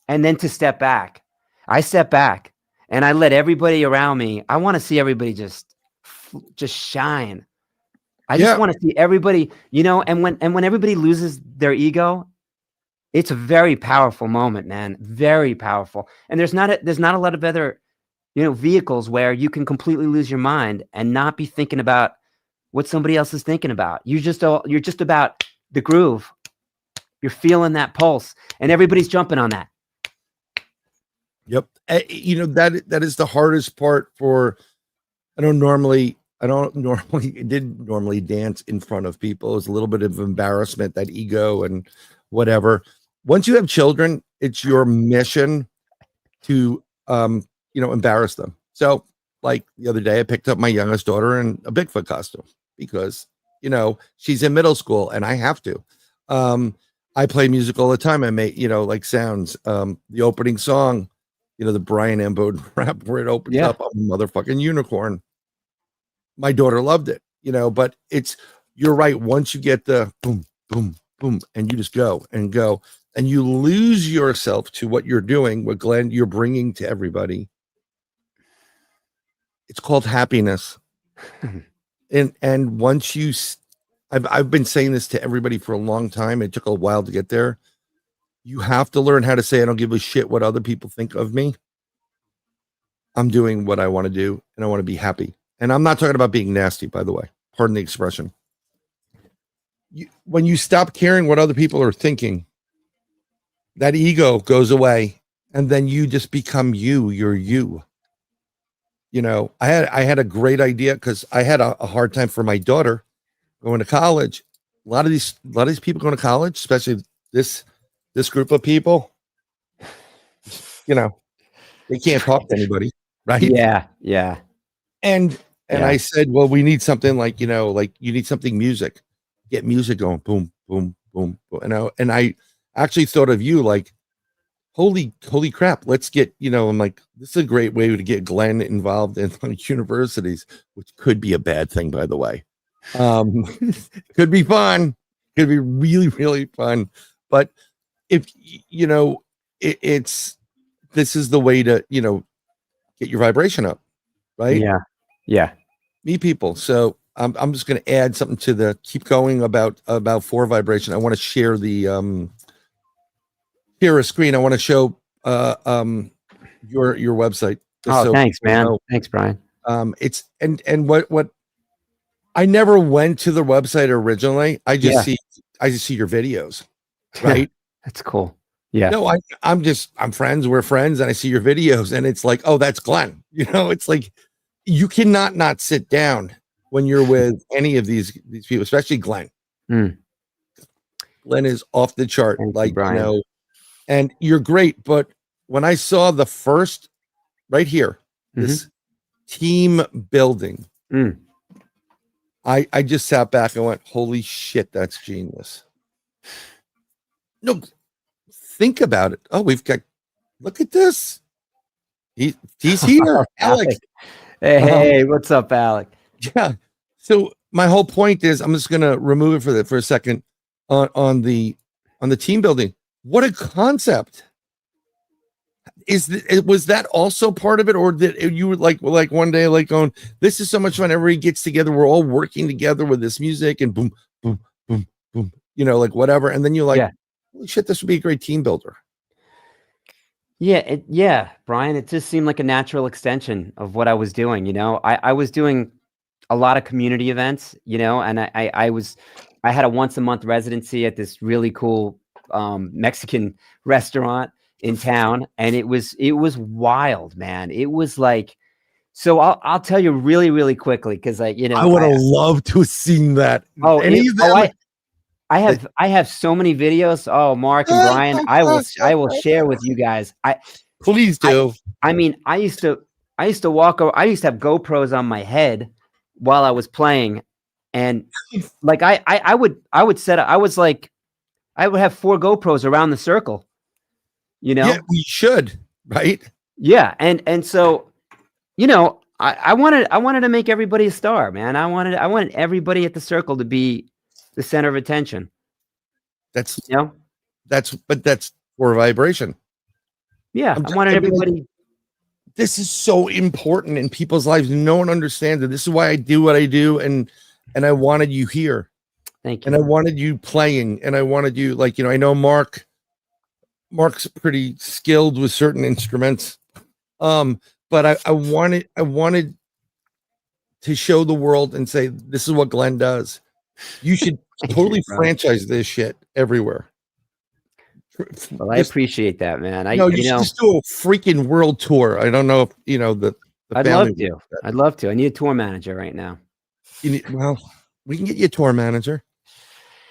and then to step back. I step back and I let everybody around me. I want to see everybody just shine. I just want to see everybody, and when everybody loses their ego, it's a very powerful moment, man. Very powerful. And there's not a lot of other, vehicles where you can completely lose your mind and not be thinking about what somebody else is thinking about. You're just about the groove. You're feeling that pulse, and everybody's jumping on that. Yep. That is the hardest part for, I didn't normally dance in front of people. It's a little bit of embarrassment, that ego and whatever. Once you have children, it's your mission to, embarrass them. So like the other day, I picked up my youngest daughter in a Bigfoot costume because, she's in middle school and I have to. I play music all the time. I make, like sounds, the opening song, the Bryan and Bowden rap where it opens up, I'm a motherfucking unicorn. My daughter loved it, but you're right. Once you get the boom, boom, boom, and you just go, and you lose yourself to what you're doing, what Glenn, you're bringing to everybody. It's called happiness. and once I've been saying this to everybody for a long time. It took a while to get there. You have to learn how to say, I don't give a shit what other people think of me. I'm doing what I want to do, and I want to be happy. And I'm not talking about being nasty, by the way. Pardon the expression. When you stop caring what other people are thinking, that ego goes away, and then you just become you. You're you. I had a great idea because I had a hard time for my daughter going to college. A lot of these people going to college, especially this group of people, they can't talk to anybody, right? Yeah. And I said, well, we need something like, like you need something music. Get music going, boom, boom, boom, boom. And I actually thought of you like, holy crap, let's get, I'm like, this is a great way to get Glenn involved in like universities, which could be a bad thing, by the way. Could be fun, could be really, really fun. But if, this is the way to, get your vibration up, right? Yeah. Meet people. So I'm just going to add something to keep going about 4 vibration. I want to share share a screen. I want to show your website. Oh, thanks, man. Thanks, Bryan. It's and what I never went to the website originally. I just see your videos, right? That's cool. Yeah. No, I'm friends. We're friends, and I see your videos, and it's like, oh, that's Glenn. It's like you cannot not sit down when you're with any of these people, especially Glenn. Glenn is off the chart. Thank you, and you're great. But when I saw the first right here, this team building, I just sat back and went, holy shit, that's genius. No, think about it. Oh, look at this. He's here. Alex. Hey, what's up, Alec? Yeah. So my whole point is, I'm just going to remove it for a second on the team building. What a concept. Was that also part of it, or did you were like one day like going, this is so much fun, everybody gets together, we're all working together with this music and boom, boom, boom, boom, like whatever, and then you're like, holy shit, this would be a great team builder. Yeah, Bryan, it just seemed like a natural extension of what I was doing. I was doing a lot of community events, and I had a once a month residency at this really cool Mexican restaurant in town, and it was wild, man. It was like, so I'll tell you really, really quickly, because I would have loved to have seen that. I have so many videos. Oh, Mark and Bryan, I will share with you guys. Please do. I mean, I used to I used to I used to have GoPros on my head while I was playing, and like I would set up. I would have 4 GoPros around the circle. You know? Yeah, we should, right? Yeah, and so, you know, I wanted to make everybody a star, man. I wanted everybody at the circle to be the center of attention. That's but that's for vibration. Yeah, I wanted everybody. This is so important in people's lives. No one understands it. This is why I do what I do, and I wanted you here. Thank you. And I wanted you playing, and I wanted you, like, I know Mark's pretty skilled with certain instruments. But I wanted to show the world and say, this is what Glenn does. You should totally franchise this shit everywhere. Well, I appreciate that, man. You should just do a freaking world tour. I don't know if the I'd love to. I'd love to. I need a tour manager right now. Well, we can get you a tour manager.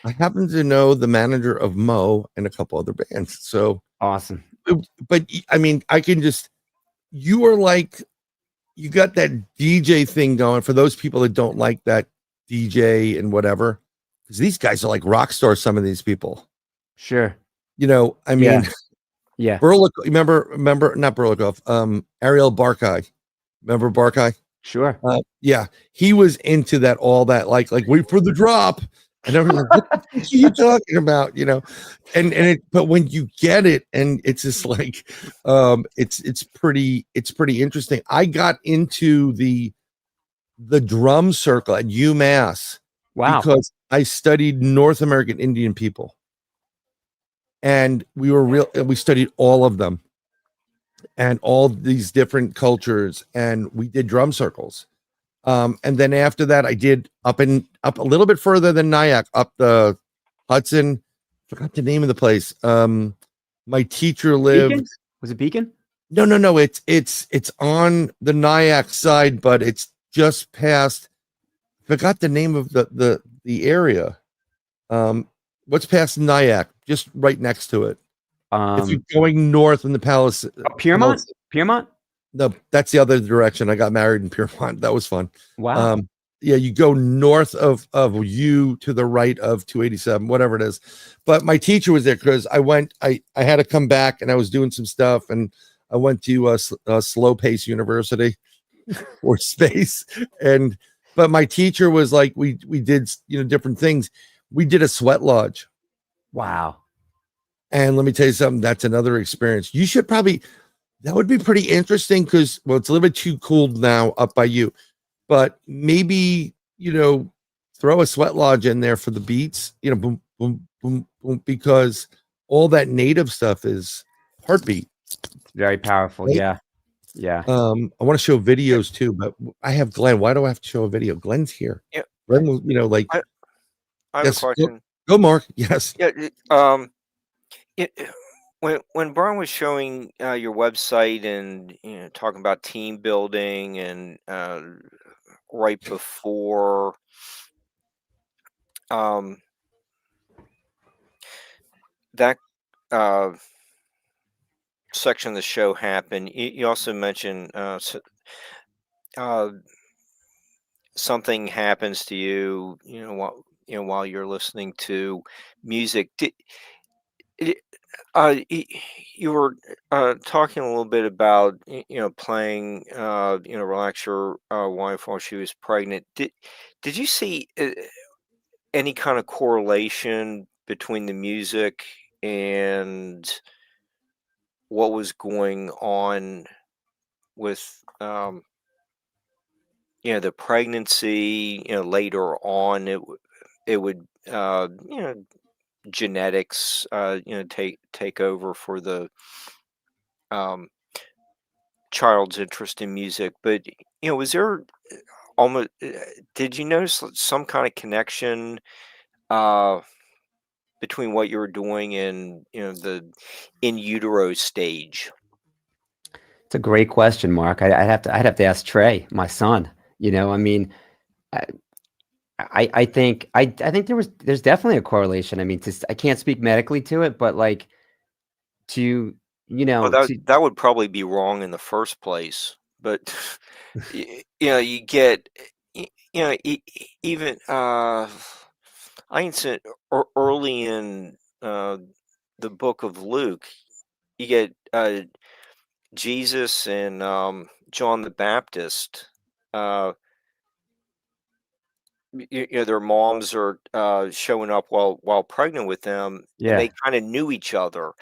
I happen to know the manager of Mo and a couple other bands. So awesome. But I mean, you are like, you got that DJ thing going for those people that don't like that DJ and whatever, because these guys are like rock stars. Some of these people. Sure. I mean, yeah. Remember, not Burlikoff, Ariel Barkai. Remember Barkai? Sure. Yeah. He was into that, all that, like wait for the drop. And everyone's like, what the fuck are you talking about? But when you get it, and it's just like, it's pretty interesting. I got into the drum circle at UMass. Wow. Because I studied North American Indian people. And we studied all of them and all these different cultures, and we did drum circles. And then after that, I did up a little bit further than Nayack, up the Hudson. Forgot the name of the place. My teacher lived. Beacon? Was it Beacon? No. It's on the Nayack side, but it's just past. Forgot the name of the area. What's past Nayack? Just right next to it. If you're going north in the Palace, Piermont. Piermont. No, that's the other direction. I got married in Piermont. That was fun. Wow. Yeah, you go north of you to the right of 287, whatever it is. But my teacher was there because I had to come back, and I was doing some stuff, and I went to Slow Pace University or Space. But my teacher was like, we did different things. We did a sweat lodge. Wow. And let me tell you something, that's another experience. You should probably, that would be pretty interesting because, well, it's a little bit too cool now up by you, but maybe, throw a sweat lodge in there for the beats, boom, boom, boom, boom, because all that native stuff is heartbeat. Very powerful. Right? Yeah. Yeah. I want to show videos too, but I have Glenn. Why do I have to show a video? Glenn's here. Yeah. Glenn will, I have a question. Go, Mark. Yes. Yeah. When Bryan was showing your website and talking about team building and right before that section of the show happened, you also mentioned something happens to you, while you're listening to music. You were talking a little bit about playing relax your wife while she was pregnant. Did you see any kind of correlation between the music and what was going on with the pregnancy? Later on it would genetics take over for the child's interest in music. But was there almost, did you notice some kind of connection between what you were doing and the in utero stage? It's a great question, Mark. I'd have to ask Trey, my son. I mean, I think there's definitely a correlation. I mean, I can't speak medically to it, but that would probably be wrong in the first place. but you get, even I said early in the book of Luke, you get Jesus and John the Baptist. Their moms are showing up while pregnant with them, and they kind of knew each other.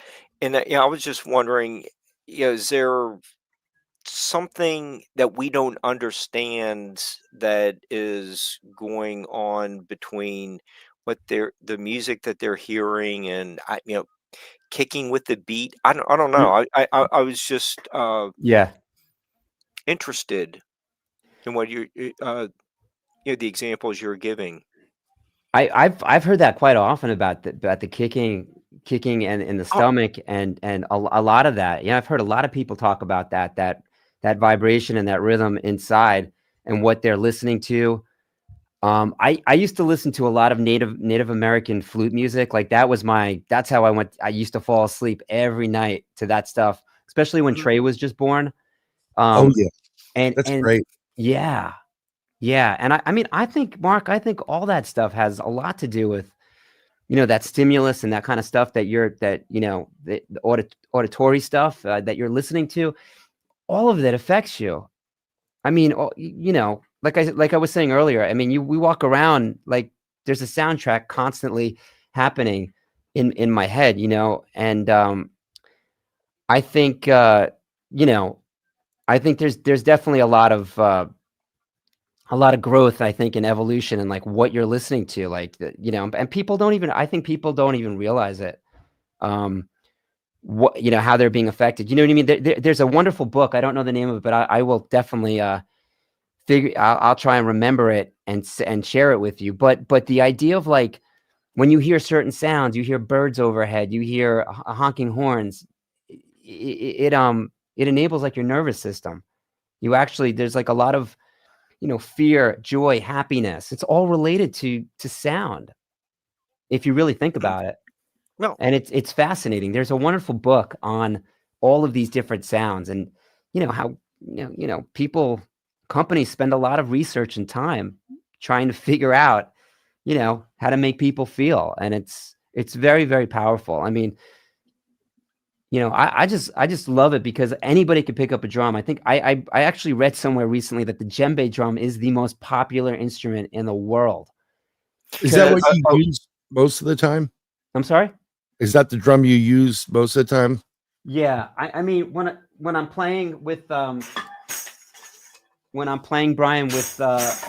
And I was just wondering, is there something that we don't understand that is going on between the music that they're hearing and kicking with the beat? I don't know. I was just interested in what the examples you're giving. I've heard that quite often about the kicking and in the stomach and a lot of that. I've heard a lot of people talk about that vibration and that rhythm inside and what they're listening to. I used to listen to a lot of Native American flute music. Like that's how I used to fall asleep every night to that stuff, especially when Trey was just born. And that's great. Yeah. Yeah. And I mean, I think, Mark, all that stuff has a lot to do with, that stimulus and that kind of stuff the auditory stuff that you're listening to, all of that affects you. I mean, like I was saying earlier, I mean, we walk around like there's a soundtrack constantly happening in my head, and I think, I think there's definitely a lot of growth, I think, in evolution and like what you're listening to, like, and people don't even realize it. How they're being affected. You know what I mean? There's a wonderful book. I don't know the name of it, but I will definitely I'll try and remember it and share it with you. But the idea of like when you hear certain sounds, you hear birds overhead, you hear honking horns, it enables like your nervous system. There's like a lot of fear, joy, happiness. It's all related to sound, if you really think about it. Well, and it's fascinating. There's a wonderful book on all of these different sounds, and how companies spend a lot of research and time trying to figure out how to make people feel, and it's very, very powerful. I mean, I just love it because anybody can pick up a drum. I think I actually read somewhere recently that the djembe drum is the most popular instrument in the world. Is that what you use most of the time? I'm sorry? Is that the drum you use most of the time? Yeah. I mean, when I'm playing with Bryan with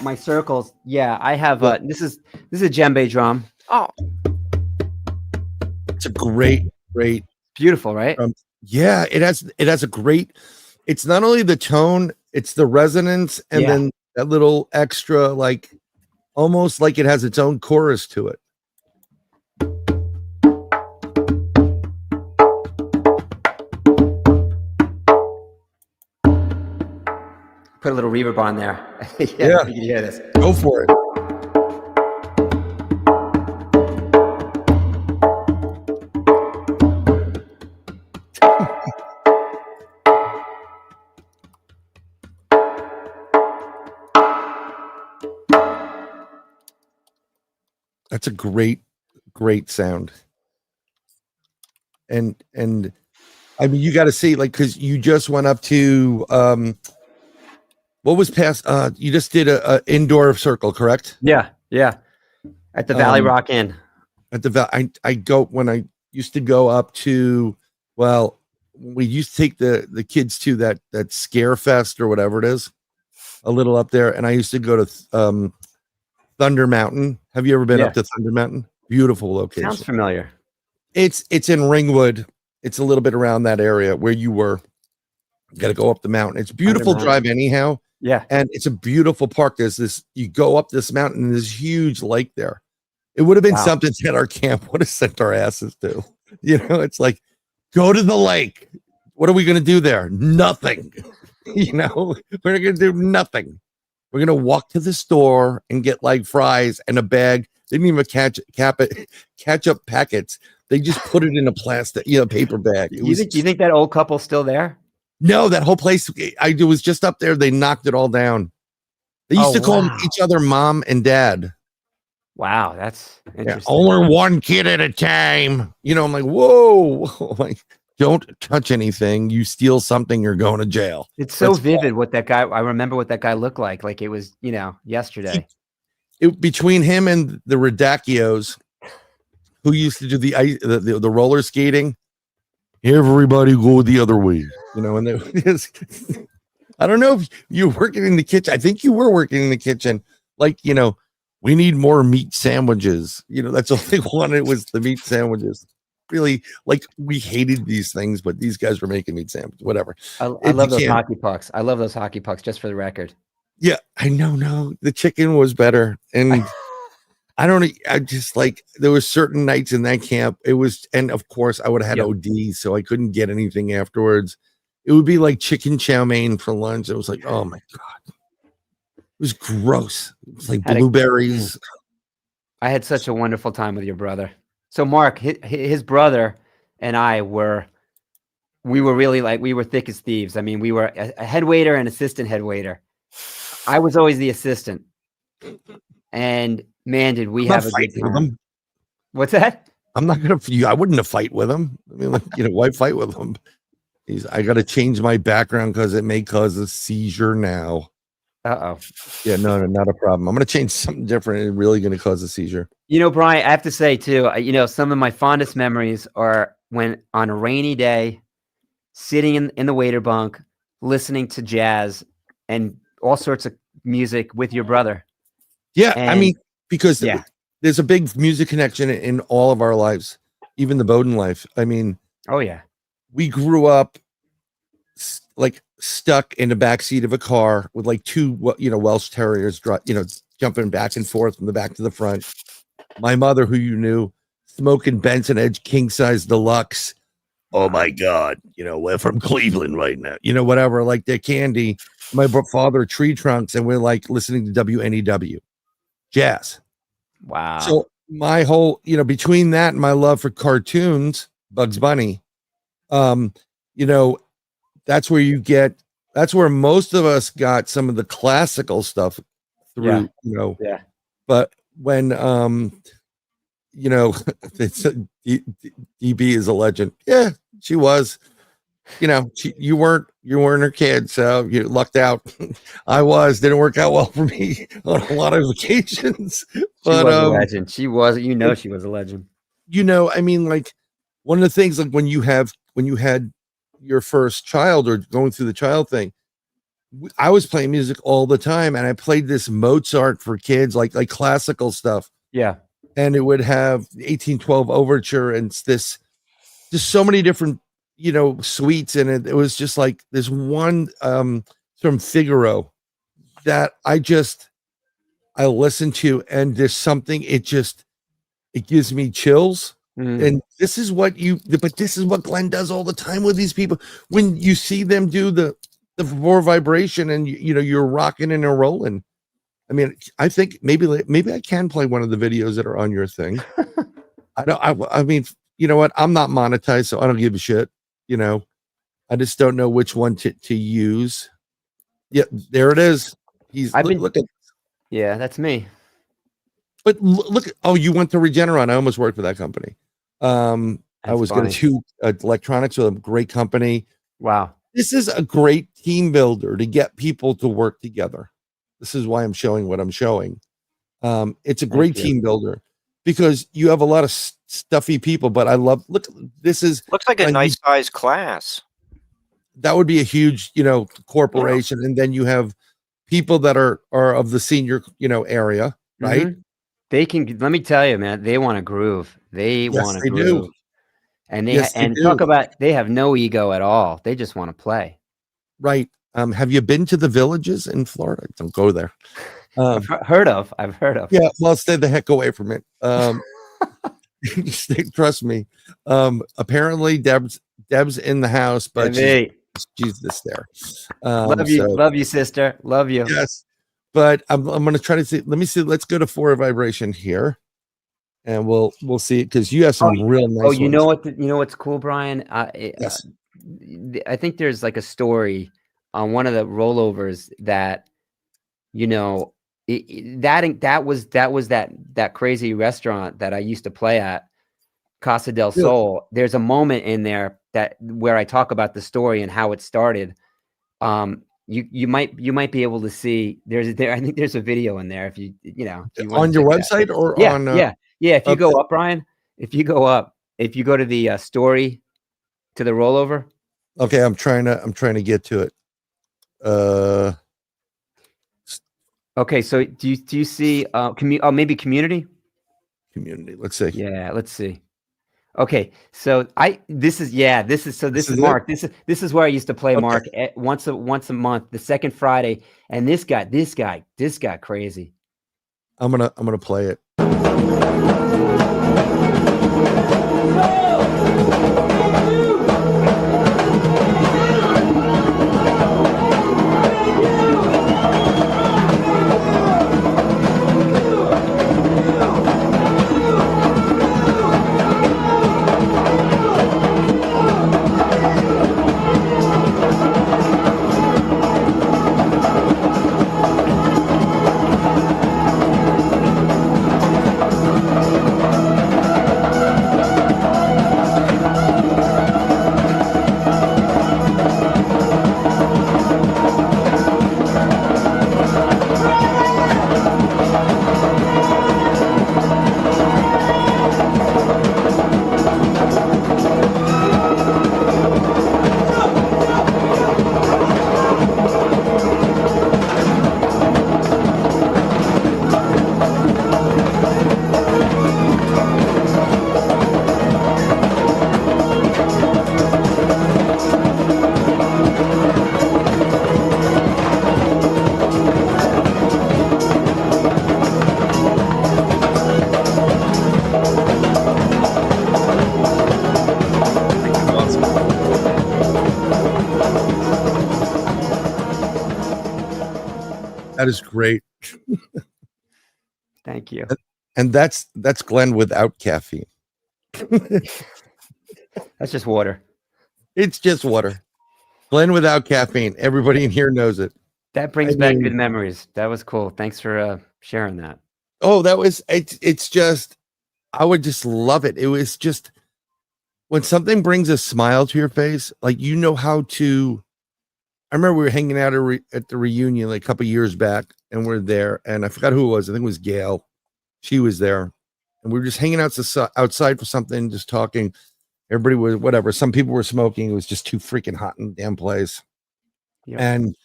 my circles, yeah, I have this is a djembe drum. Oh. It's a great beautiful, right? Yeah, it has a great, it's not only the tone, it's the resonance, and then that little extra, like almost like it has its own chorus to it. Put a little reverb on there. Yeah, you can hear this. Go for it. That's a great sound. And I mean, you got to see, like, because you just went up to what was past? You just did a indoor circle, correct? Yeah. At the Valley Rock Inn. At the I go when I used to go up to, well, we used to take the kids to that Scare Fest or whatever it is, a little up there, and I used to go to Thunder Mountain. Have you ever been up to Thunder Mountain? Beautiful location. Sounds familiar. It's in Ringwood. It's a little bit around that area where you were. You got to go up the mountain. It's beautiful drive anyhow. Yeah. And it's a beautiful park. There's this, you go up this mountain and there's huge lake there. It would have been something that our camp would have sent our asses to. It's like, go to the lake. What are we going to do there? Nothing. We're going to do nothing. We're going to walk to the store and get like fries and a bag. They didn't even catch up packets. They just put it in a plastic, paper bag. You think that old couple's still there? No, that whole place. I was just up there. They knocked it all down. They used to call each other mom and dad. Wow, that's interesting. Only one kid at a time. You know, I'm like, whoa, like, don't touch anything. You steal something, you're going to jail. It's so vivid what that guy. I remember what that guy looked like it was, yesterday. Between him and the Redacchios, who used to do the roller skating, everybody go the other way. You know, and I don't know if you were working in the kitchen. I think you were working in the kitchen. Like, we need more meat sandwiches. That's all they wanted was the meat sandwiches. Really, like, we hated these things, but these guys were making meat sandwiches, whatever. I love those hockey pucks. I love those hockey pucks, just for the record. Yeah, I know. No, the chicken was better. And I just like, there was certain nights in that camp. It was, and of course I would have had OD, so I couldn't get anything afterwards. It would be like chicken chow mein for lunch. It was like, oh my God. It was gross. It was like blueberries. I had such a wonderful time with your brother. So Mark, his brother and I were really like, we were thick as thieves. I mean, we were a head waiter and assistant head waiter. I was always the assistant. And man, did we have a good time. What's that? I'm not going to, I wouldn't have fight with him. I mean, like, why fight with him? I got to change my background because it may cause a seizure now. Uh-oh. Yeah, no, not a problem. I'm going to change something different. It's really going to cause a seizure. Bryan, I have to say too, some of my fondest memories are when on a rainy day, sitting in the waiter bunk, listening to jazz and all sorts of music with your brother. Yeah, I mean, because there's a big music connection in all of our lives, even the Bowden life. I mean, oh yeah, we grew up like stuck in the back seat of a car with like two, Welsh Terriers, jumping back and forth from the back to the front. My mother, who you knew, smoking Benson Edge king size deluxe. Oh my God, we're from Cleveland right now. Whatever, like their candy. My father, tree trunks, and we're like listening to WNEW jazz. Wow. So my whole, between that and my love for cartoons, Bugs Bunny, that's where most of us got some of the classical stuff through, Yeah. But when, it's DB is a legend. Yeah, she was, you weren't her kid, so you lucked out. I didn't work out well for me on a lot of occasions. But she was a legend. She was, she was a legend. I mean, like, one of the things, like when you had your first child or going through the child thing, I was playing music all the time, and I played this Mozart for kids, like classical stuff. Yeah. And it would have 1812 overture and this, just so many different, suites in it. It was just like this one from Figaro that I listen to, and there's something, it gives me chills. And this is what Glenn does all the time with these people. When you see them do the four vibration and you're rocking and rolling. I mean, I think maybe I can play one of the videos that are on your thing. I mean, you know what? I'm not monetized, so I don't give a shit. I just don't know which one to use. Yeah, there it is. Look at. Yeah, that's me. But look, you went to Regeneron. I almost worked for that company. I was going to do electronics with a great company. Wow. This is a great team builder to get people to work together. This is why I'm showing what I'm showing. It's a great team builder because you have a lot of stuffy people, but looks like a nice sized class. That would be a huge, corporation. Yeah. And then you have people that are of the senior, area, right? Mm-hmm. They can, let me tell you, man, they want to groove. They want to groove. Do. And talk about, they have no ego at all. They just want to play. Right. Have you been to the villages in Florida? Don't go there. I've heard of. Yeah. Well, stay the heck away from it. Trust me. Apparently Deb's in the house, but she's this there. Love you, sister. Love you. Yes. But I'm going to try to see. Let me see. Let's go to 4 vibration here, and we'll see it because you have some real nice. You know what? You know what's cool, Bryan? Yes. I think there's like a story on one of the rollovers that, you know, that was that crazy restaurant that I used to play at, Casa del Sol. There's a moment in there where I talk about the story and how it started. You might be able to see I think there's a video in there if you on your website or on if you go up, Bryan, if you go to the story to the rollover. Okay, I'm trying to get to it. Okay, so do you see maybe community? Let's see. Yeah, let's see. Okay, so this is Mark. This is where I used to play, okay. Mark, once a month, the second Friday, and this got crazy. I'm gonna play it. That is great. Thank you. And that's Glenn without caffeine. That's just water. It's just water. Glenn without caffeine. Everybody in here knows it. That brings back good memories. That was cool. Thanks for sharing that. Oh, it's just, I would just love it. It was just when something brings a smile to your face, like, you know how to. I remember we were hanging out at the reunion like a couple years back, and we're there, and I forgot who it was. I think it was Gail. She was there, and we were just hanging outside for something, just talking. Everybody was whatever. Some people were smoking. It was just too freaking hot in the damn place. Yep. And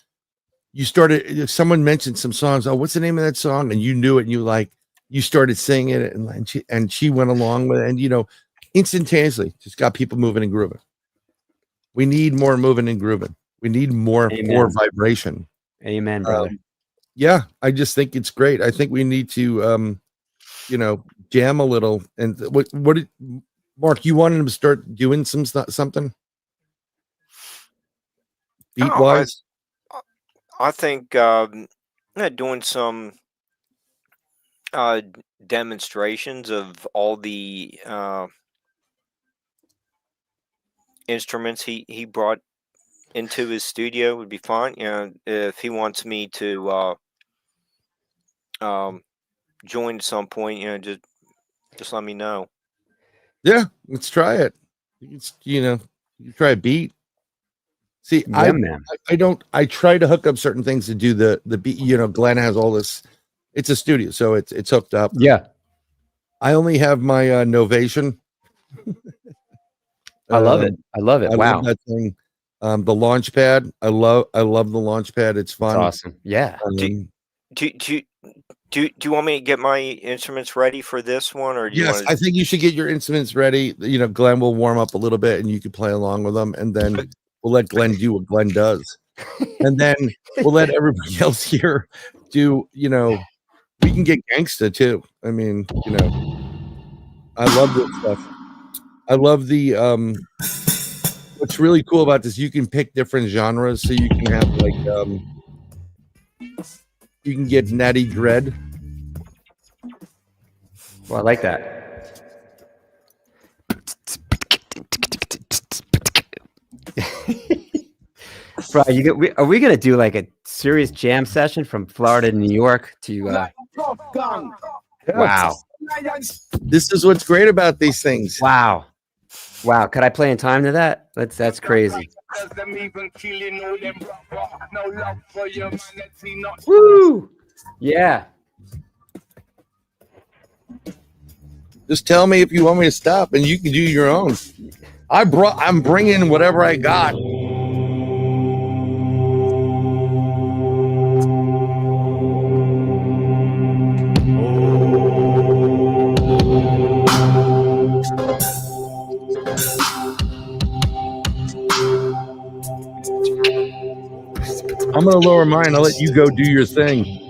someone mentioned some songs. Oh, what's the name of that song? And you knew it, and you started singing it, and she went along with it, and instantaneously just got people moving and grooving. We need more moving and grooving. We need more vibration. Amen, brother. Yeah, I just think it's great. I think we need to, jam a little. And Mark, you wanted him to start doing something beat wise? I think doing some demonstrations of all the instruments he brought into his studio would be fine. If he wants me to join at some point, just let me know. Yeah, let's try it. You try a beat. See, yeah, I try to hook up certain things to do the beat. Glenn has all this. It's a studio, so it's hooked up. Yeah. I only have my Novation. I love it. I love it. Wow. Love that thing. The launch pad. I love the launch pad. It's fun. It's awesome. Yeah. Do you want me to get my instruments ready for this one, or yes? I think you should get your instruments ready. Glenn will warm up a little bit, and you can play along with them, and then we'll let Glenn do what Glenn does, and then we'll let everybody else here do. We can get gangsta too. I mean, I love this stuff. I love the what's really cool about this, you can pick different genres, so you can have you can get Natty Dread. Well, I like that. Brian, are we gonna do like a serious jam session from Florida to New York to? Wow, this is what's great about these things. Wow. Could I play in time to that? That's crazy. Woo! Yeah. Just tell me if you want me to stop, and you can do your own. I'm bringing whatever I got. I'm gonna lower mine. I'll let you go do your thing.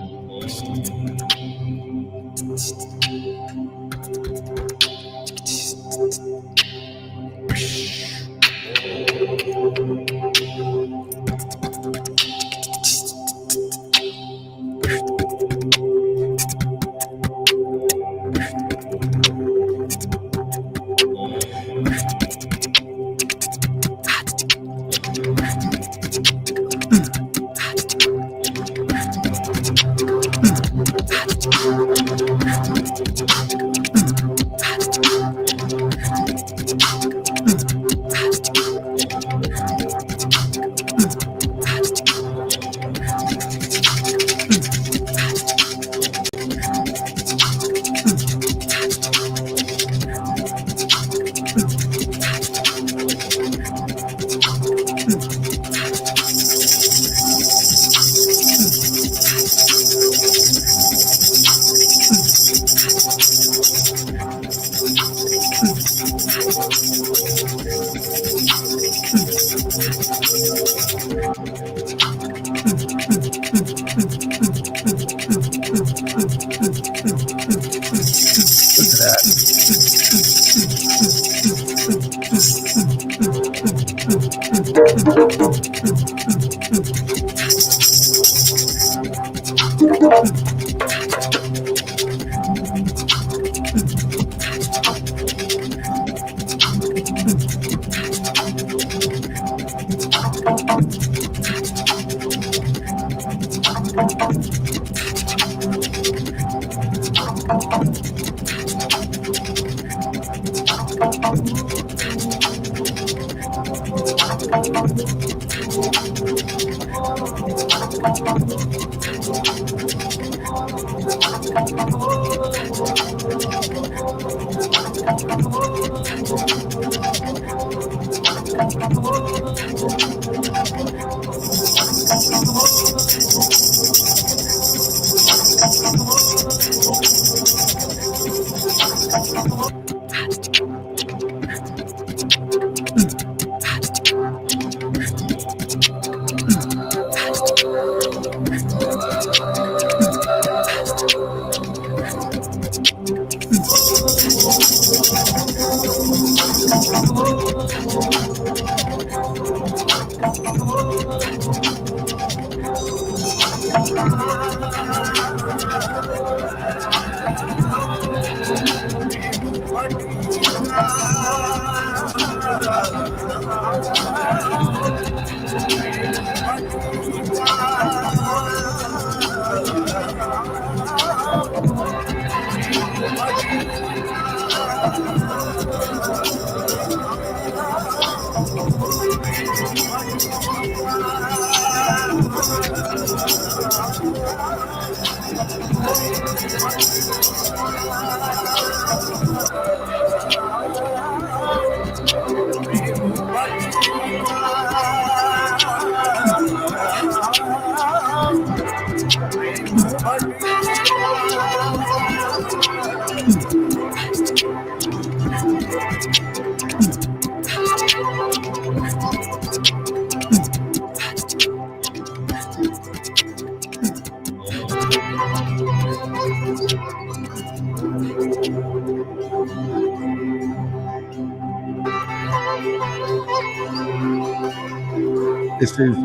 This is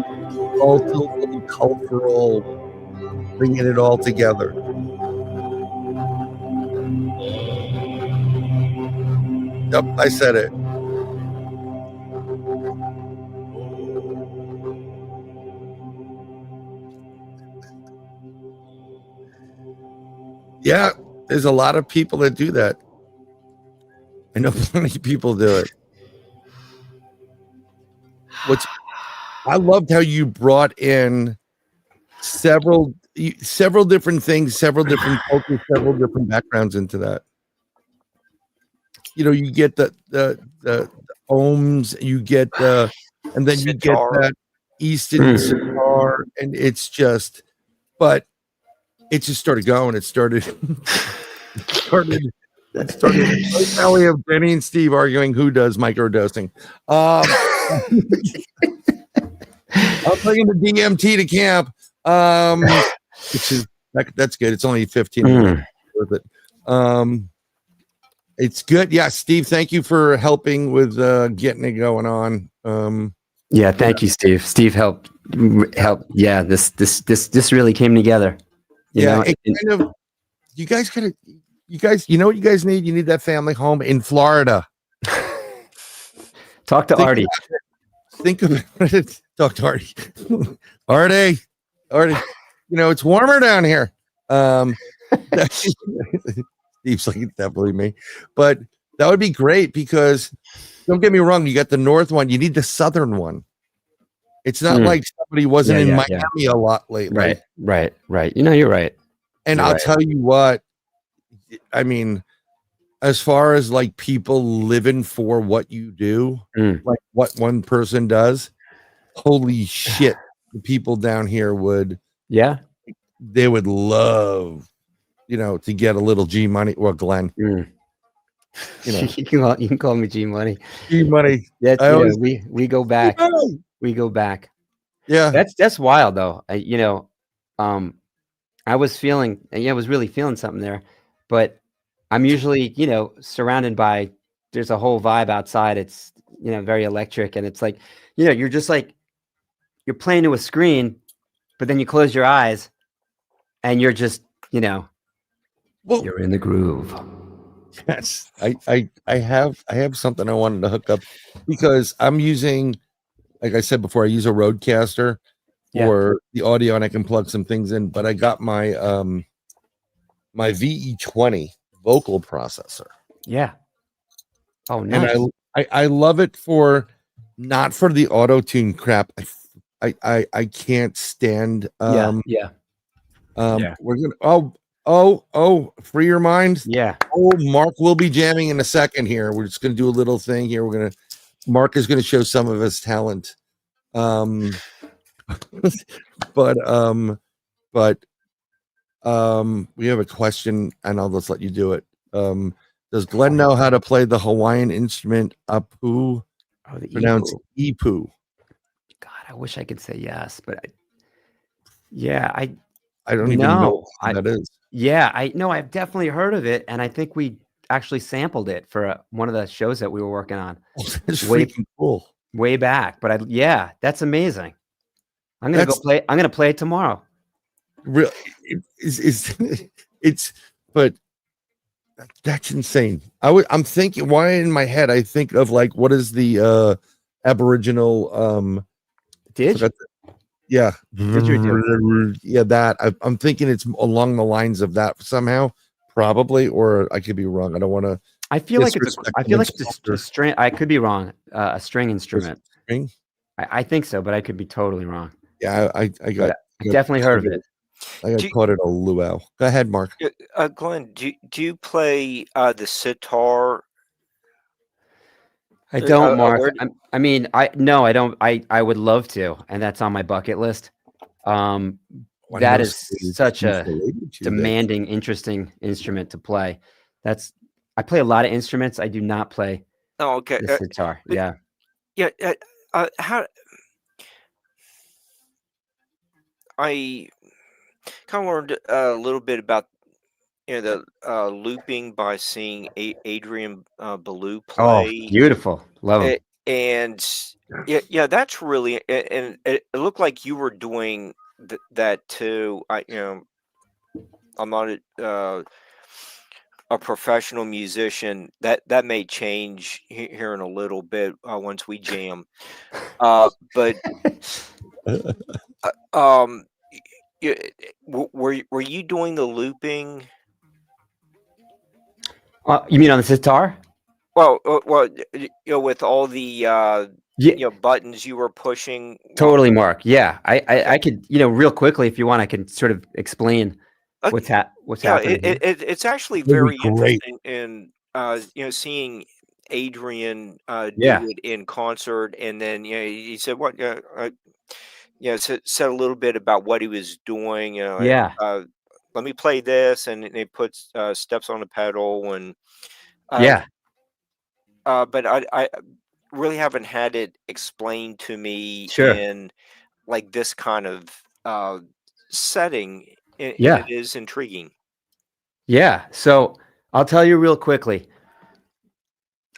ultimately cultural, bringing it all together. Yep, I said it. Yeah, there's a lot of people that do that. I know plenty of people do it. I loved how you brought in several different things, several different cultures, several different backgrounds into that. You know, you get the ohms, you get the, and then you get that Eastern sitar, and it's just, but it just started going. It started. Now we have Benny and Steve arguing who does microdosing. I'm bringing the DMT to camp, which is that's good. It's only 15 minutes worth it. It's good. Yeah, Steve, thank you for helping with getting it going on. Yeah, thank you, Steve. Steve helped. Yeah, this really came together. You know, it kind of. You guys, you know what you guys need? You need that family home in Florida. Talk to Artie. Think of it. Talk to Artie. Artie. You know, it's warmer down here. Steve's like, definitely me. But that would be great because don't get me wrong, you got the north one, you need the southern one. It's not like somebody wasn't in Miami a lot lately. Right. You know, you're right. And I'll tell you what, I mean, as far as like people living for what you do, like what one person does, holy shit, the people down here would, they would love, you know, to get a little G Money. Well, Glenn, you know, you can call me G Money. G Money. That's we go back. We go back. Yeah, that's wild though. You know, I was feeling, I was really feeling something there, but I'm usually, you know, surrounded by, there's a whole vibe outside. It's, you know, very electric, and it's like, you know, you're just like, you're playing to a screen, but then you close your eyes and you're just, you know, you're in the groove. Yes, I have something I wanted to hook up because I'm using, like I said before, I use a Rodecaster for the audio, and I can plug some things in. But I got my my VE20 vocal processor. Yeah. Oh, nice. And I love it for not for the auto tune crap. I can't stand. We're gonna. Free your mind. Yeah. Oh, Mark will be jamming in a second here. We're just gonna do a little thing here. Mark is gonna show some of his talent. But we have a question, and I'll just let you do it. Does Glenn know how to play the Hawaiian instrument apu? Pronounced ipu. God, I wish I could say yes, but I don't even know what that is. Yeah, I've definitely heard of it, and I think we actually sampled it for one of the shows that we were working on. That's freaking cool. Way back, but that's amazing. I'm gonna go play. I'm gonna play it tomorrow. Really, but that's insane. I'm thinking, why in my head I think of like, what is the Aboriginal didgeridoo? Yeah, that I'm thinking it's along the lines of that somehow, probably, or I could be wrong. I don't want to. I feel like it's a string. I could be wrong. A string instrument. String? I think so, but I could be totally wrong. Yeah, I definitely heard of it. I caught it a luau. Go ahead, Mark. Glenn, do you play the sitar? I don't, Mark. I don't. I would love to, and that's on my bucket list. That is such a demanding, interesting instrument to play. I play a lot of instruments. I do not play. Oh, okay. The sitar. Yeah. How I kind of learned a little bit about the looping by seeing Adrian Ballou play. Oh, beautiful! Love it. And that's really, and it looked like you were doing that too. I'm not a professional musician. That may change here in a little bit once we jam. But were you doing the looping? You mean on the sitar? Well, with all the Yeah, buttons you were pushing. totally, Mark. Yeah, Okay. I could, real quickly, if you want, I can sort of explain what's happening here. It's actually That'd be very great. interesting in seeing Adrian Yeah, do it in concert, and then he said said a little bit about what he was doing. yeah, Let me play this, and he puts steps on the pedal, and uh, yeah, but I really haven't had it explained to me sure, in like this kind of setting, and yeah, it is intriguing. yeah. So I'll tell you real quickly.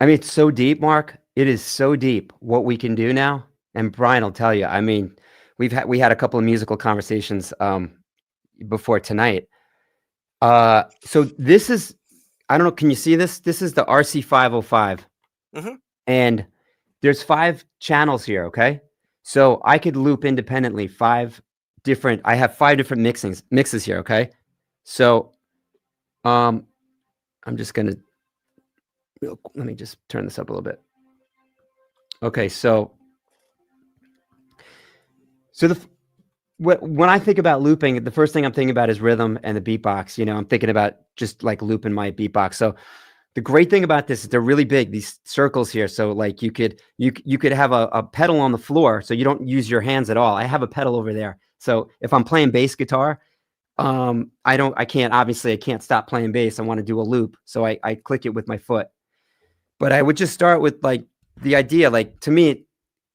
I mean, it's so deep, Mark. It is so deep what we can do now. And Brian will tell you. I mean, we had a couple of musical conversations before tonight. So this is, I don't know, can you see this? This is the RC505. Hmm. And there's 5 channels here, okay? So I could loop independently I have 5 different mixes here, okay? So I'm just gonna let me just turn this up a little bit. Okay, so when I think about looping, the first thing I'm thinking about is rhythm and the beatbox. I'm thinking about just like looping my beatbox. So the great thing about this is they're really big, these circles here. So like you could have a pedal on the floor, so you don't use your hands at all. I have a pedal over there. So if I'm playing bass guitar, I can't stop playing bass. I want to do a loop. So I click it with my foot. But I would just start with like the idea, like to me,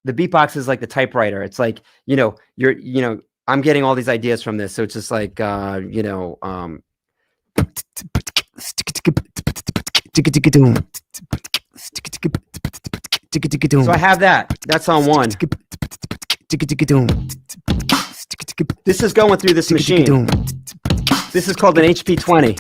the beatbox is like the typewriter. It's like, I'm getting all these ideas from this. So it's just like, so I have that. That's on one. This is going through this machine. This is called an HP20.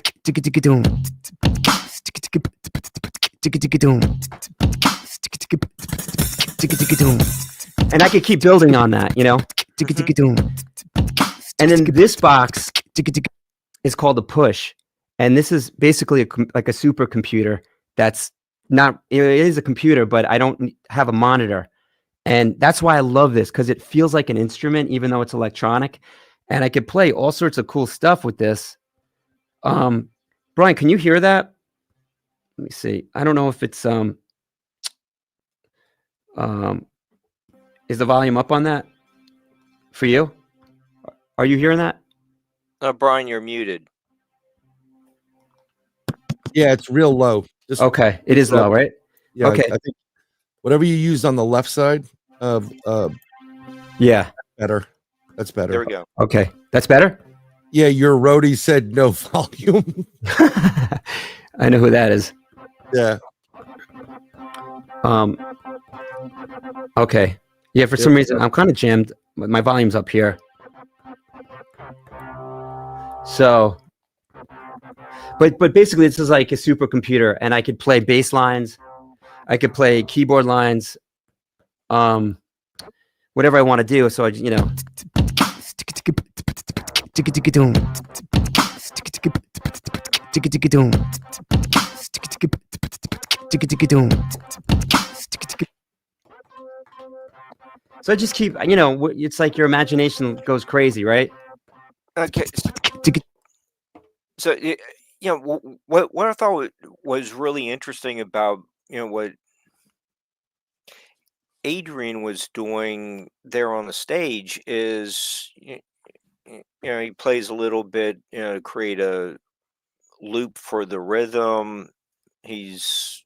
And I could keep building on that, And then this box is called a push. And this is basically like a supercomputer that's not, it is a computer, but I don't have a monitor. And that's why I love this, because it feels like an instrument, even though it's electronic. And I could play all sorts of cool stuff with this. Brian, can you hear that? Let me see. I don't know if it's is the volume up on that for you? Are you hearing that? Brian, you're muted. Yeah, it's real low. Okay, it is low, right? Yeah. Okay. I think whatever you used on the left side of yeah, better. That's better. There we go. Okay, that's better. Yeah, your roadie said no volume. I know who that is. Yeah. Okay. Yeah, for some reason I'm kind of jammed. My volume's up here. So, but basically this is like a supercomputer, and I could play bass lines, I could play keyboard lines, whatever I want to do. So So I just keep, it's like your imagination goes crazy, right? Okay. So, what I thought was really interesting about, what Adrian was doing there on the stage is, he plays a little bit, to create a loop for the rhythm. He's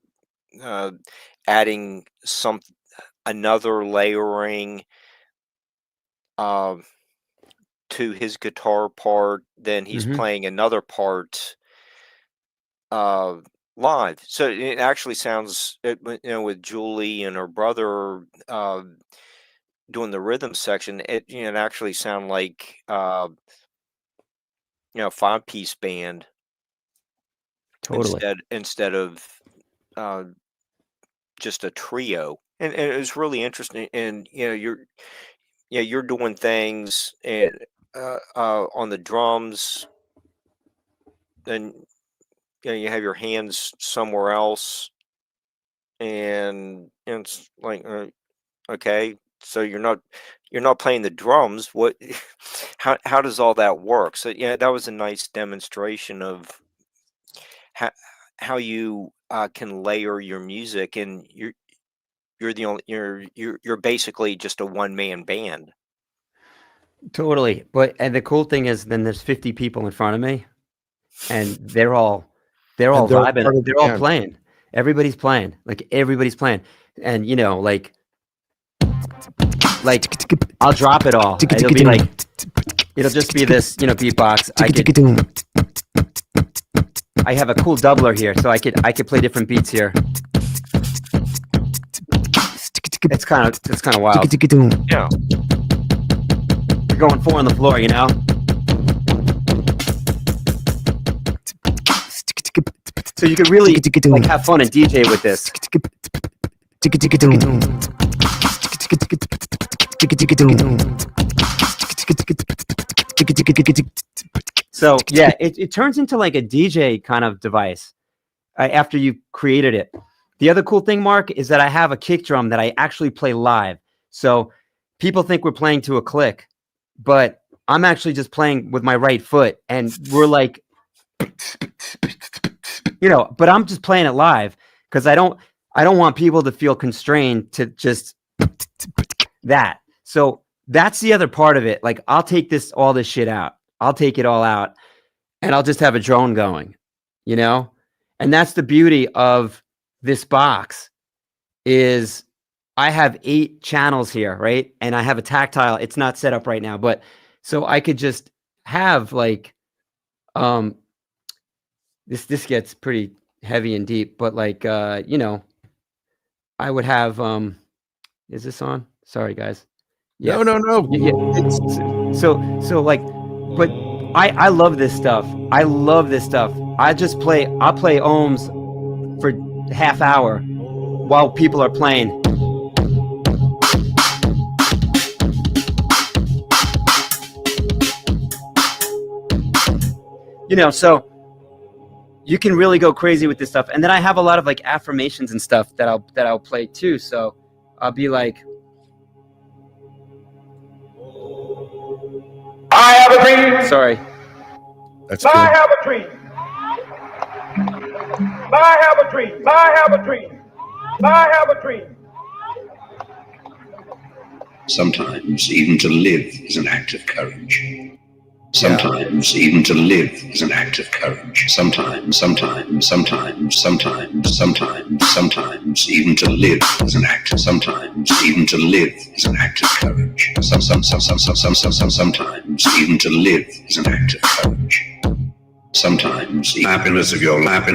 adding another layering to his guitar part. Then he's playing another part live. So it actually sounds, with Julie and her brother doing the rhythm section, it actually sound like 5-piece band. Totally. Instead of just a trio. And it was really interesting. And you're doing things and on the drums, and you have your hands somewhere else, and it's like, okay, so you're not playing the drums. What, how does all that work? So yeah, that was a nice demonstration of how you can layer your music, and you're the only you're basically just a one-man band. Totally. And the cool thing is, then there's 50 people in front of me, and they're all vibing. They're all playing. Everybody's playing. Like, everybody's playing. And like I'll drop it all. And it'll be like, it'll just be this, beatbox. I have a cool doubler here, so I could play different beats here. It's kind of wild. Yeah. You're going 4 on the floor, So you could really like have fun and DJ with this. So yeah, it turns into like a DJ kind of device after you created it. The other cool thing, Mark, is that I have a kick drum that I actually play live. So people think we're playing to a click, but I'm actually just playing with my right foot, and we're like, but I'm just playing it live because I don't want people to feel constrained to just that. So that's the other part of it. Like, I'll take all this shit out. I'll take it all out, and I'll just have a drone going, and that's the beauty of this box is I have 8 channels here, right? And I have a tactile. It's not set up right now, but so I could just have like, this gets pretty heavy and deep, but like, I would have, is this on? Sorry, guys. Yeah. No. Yeah. So like, but I love this stuff. I love this stuff. I'll play ohms for half hour while people are playing. So you can really go crazy with this stuff. And then I have a lot of like affirmations and stuff that I'll play too. So I'll be like, I have a dream. Sorry. That's good. I have a dream. I have a dream. I have a dream. I have a dream. Sometimes even to live is an act of courage. Sometimes even to live is an act of courage. Sometimes even to live is an act. Sometimes even to live is an act of courage. Sometimes even to live is an act of courage. Sometimes happiness of your life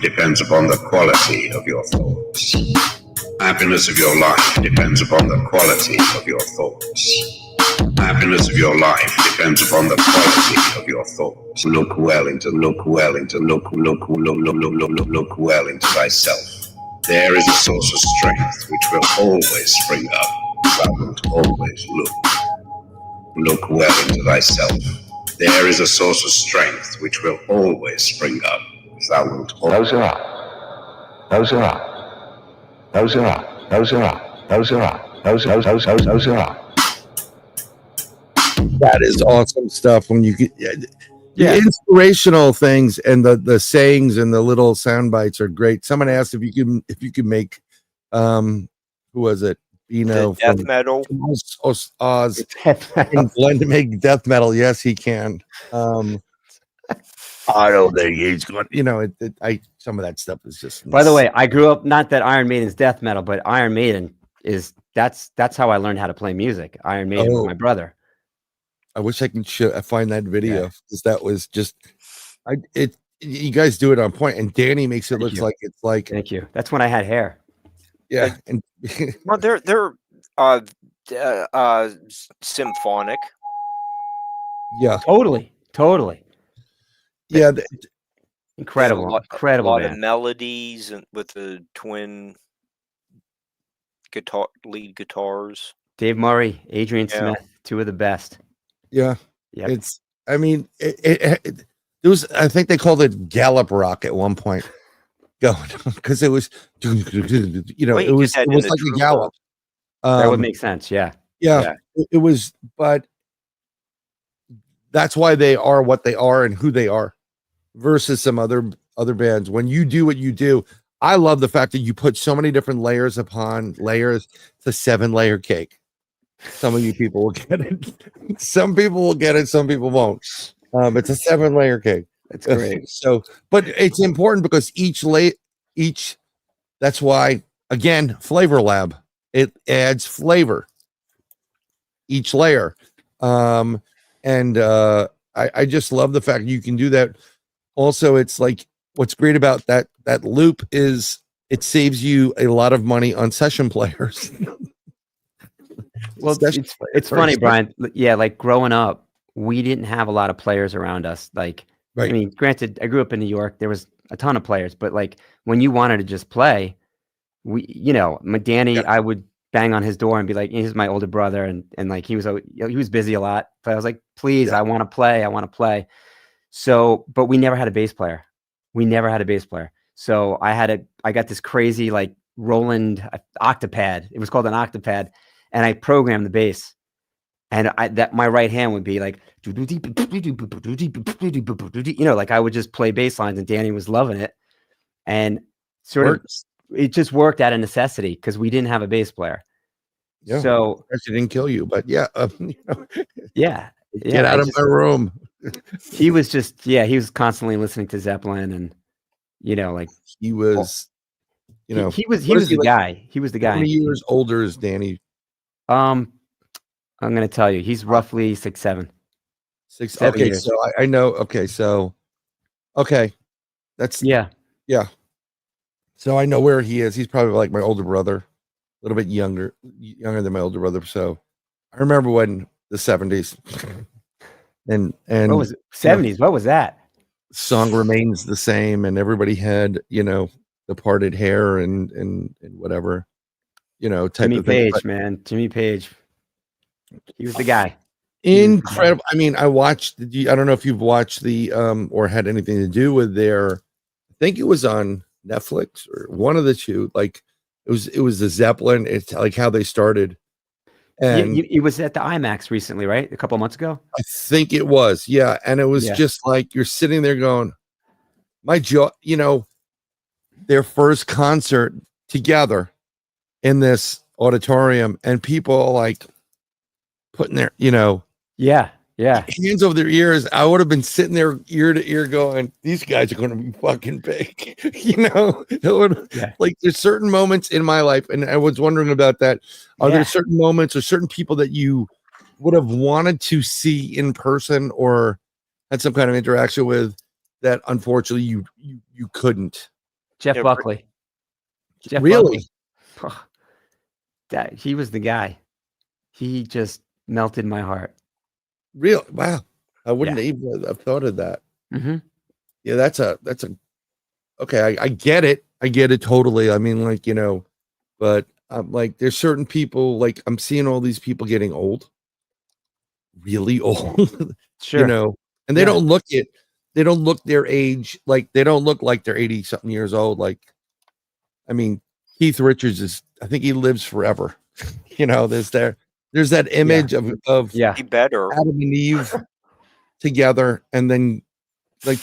depends upon the quality of your thoughts. Happiness of your life depends upon the quality of your thoughts. Happiness of your life depends upon the quality of your thoughts. Look well into thyself. There is a source of strength which will always spring up if thou wilt always look. Look well into thyself. There is a source of strength which will always spring up if thou wilt always. Those are up. Those are up. Those are up. Those are up. Those are up. Those are up. That is awesome stuff. When you get the inspirational things and the sayings and the little sound bites are great. Someone asked if you could make who was it? Death metal. Oz and Glenn to make death metal. Yes, he can. I don't think he's going. Some of that stuff is just. By the way, I grew up, not that Iron Maiden's death metal, but Iron Maiden is that's how I learned how to play music. Iron Maiden with my brother. I wish I can find that video because that was just. You guys do it on point, and Danny makes it look like it's like. Thank you. That's when I had hair. Yeah, and well, they're symphonic. Yeah, totally. Yeah, incredible, a lot of melodies and with the twin lead guitars. Dave Murray, Adrian Smith, 2 of the best. Yeah, yep. It's. I mean, it There was, I think they called it Gallop Rock at one point, going because it was, you know, it was like a gallop. That would make sense. Yeah. Yeah. It was, but that's why they are what they are and who they are versus some other bands. When you do what you do, I love the fact that you put so many different layers upon layers. It's a 7-layer cake. Some of you people will get it. Some people will get it. Some people won't. It's a 7-layer cake. That's great. So, but it's important because each, that's why, again, Flavor Lab, it adds flavor, each layer. I just love the fact you can do that. Also, it's like, what's great about that loop is it saves you a lot of money on session players. Well, it's funny, Brian. Yeah, like growing up, we didn't have a lot of players around us. Like, I mean, granted, I grew up in New York. There was a ton of players, but like when you wanted to just play, Danny, I would bang on his door and be like, he's my older brother, and like he was busy a lot, but I was like, please, I want to play. So, but we never had a bass player. So I got this crazy like Roland Octopad. It was called an Octopad. And I programmed the bass, and my right hand would be like, like I would just play bass lines, and Danny was loving it, and it just worked out of necessity because we didn't have a bass player. Yeah, so it didn't kill you, but get out of my room. He was constantly listening to Zeppelin, and like he was, he was the guy. He was the guy. How many years older is Danny? I'm going to tell you, he's roughly 6'7". 6. Okay, years. So I know. Okay, so that's yeah. So I know where he is. He's probably like my older brother, a little bit younger than my older brother. So I remember when the 70s and what was it? 70s? What was that? Song remains the same, and everybody had the parted hair and whatever. Type Jimmy of thing. Page, Jimmy Page. He was the guy. Incredible. I mean, I don't know if you've watched or had anything to do with I think it was on Netflix or one of the two. Like it was the Zeppelin. It's like how they started. And it was at the IMAX recently, right? A couple of months ago. I think it was. Yeah. And it was just like, you're sitting there going, my jaw, their first concert together in this auditorium, and people like putting their hands over their ears. I would have been sitting there ear to ear going, these guys are going to be fucking big. Like there's certain moments in my life, and I was wondering about that. Are there certain moments or certain people that you would have wanted to see in person or had some kind of interaction with that unfortunately you couldn't? Jeff Buckley. Really? Buckley. He was the guy. He just melted my heart. Real wow. I wouldn't even have thought of that. Mm-hmm. Yeah, that's a okay. I get it. I get it totally. I mean, like, but like there's certain people, like I'm seeing all these people getting old, really old. Sure. And they don't look their age, like they don't look like they're 80 something years old. Like, I mean, Keith Richards I think he lives forever. There's that image of Be better. Adam and Eve together, and then like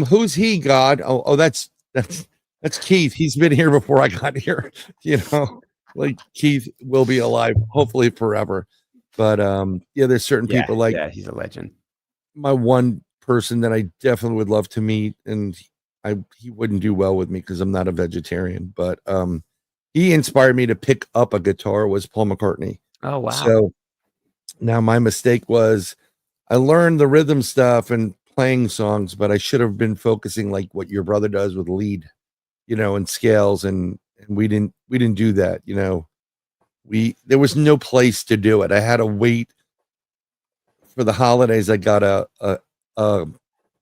who's he, God? Oh that's Keith. He's been here before I got here. Like Keith will be alive hopefully forever. But there's certain people like he's a legend. My one person that I definitely would love to meet, and he wouldn't do well with me because I'm not a vegetarian, but he inspired me to pick up a guitar, was Paul McCartney. Oh wow. So now my mistake was I learned the rhythm stuff and playing songs, but I should have been focusing like what your brother does with lead, and scales, and we didn't do that. There was no place to do it. I had to wait for the holidays. I got a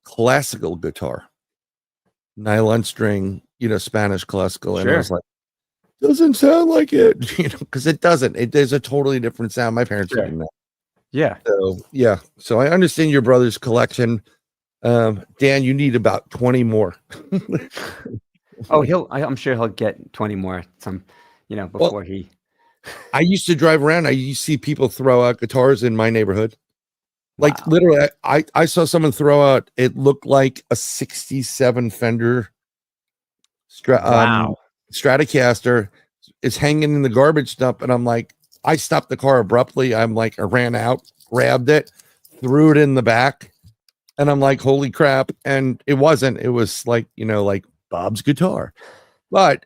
classical guitar, nylon string, Spanish classical. And I was like, doesn't sound like it, because it doesn't. There's a totally different sound. My parents didn't know. Yeah. So yeah. So I understand your brother's collection. Dan, you need about 20 more. Oh, I'm sure he'll get 20 more before he. I used to drive around. I used to see people throw out guitars in my neighborhood. Like Wow. literally, I saw someone throw out. It looked like a '67 Fender Stratocaster. It's hanging in the garbage dump, and I'm like, I stopped the car abruptly. I ran out, grabbed it, threw it in the back, and I'm like, holy crap! And it wasn't. It was like like Bob's guitar, but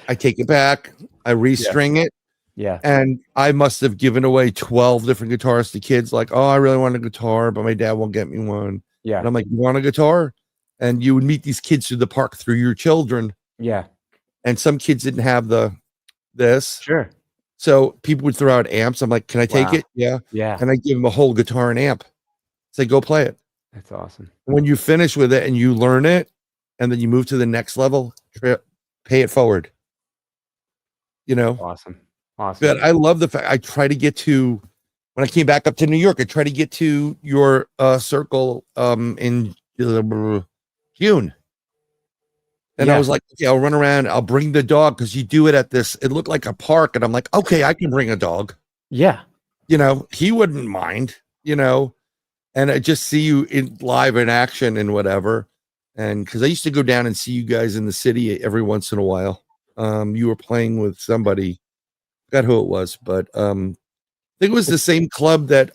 I take it back. I restring it. Yeah. And I must have given away 12 different guitars to kids. Like, oh, I really want a guitar, but my dad won't get me one. Yeah. And I'm like, you want a guitar? And you would meet these kids through the park through your children. Yeah. And some kids didn't have this. Sure. So people would throw out amps. I'm like, can I take Wow. it? Yeah. Yeah. And I give them a whole guitar and amp. Say, go play it. That's awesome. When you finish with it and you learn it, and then you move to the next level, pay it forward. Awesome. But I love the fact I try to get to when I came back up to New York. I try to get to your circle in June, and I was like, okay, I'll run around. I'll bring the dog because you do it at this. It looked like a park, and I'm like, okay, I can bring a dog. Yeah, he wouldn't mind. And I just see you in live in action and whatever. And because I used to go down and see you guys in the city every once in a while. You were playing with somebody. Forgot who it was, but I think it was the same club that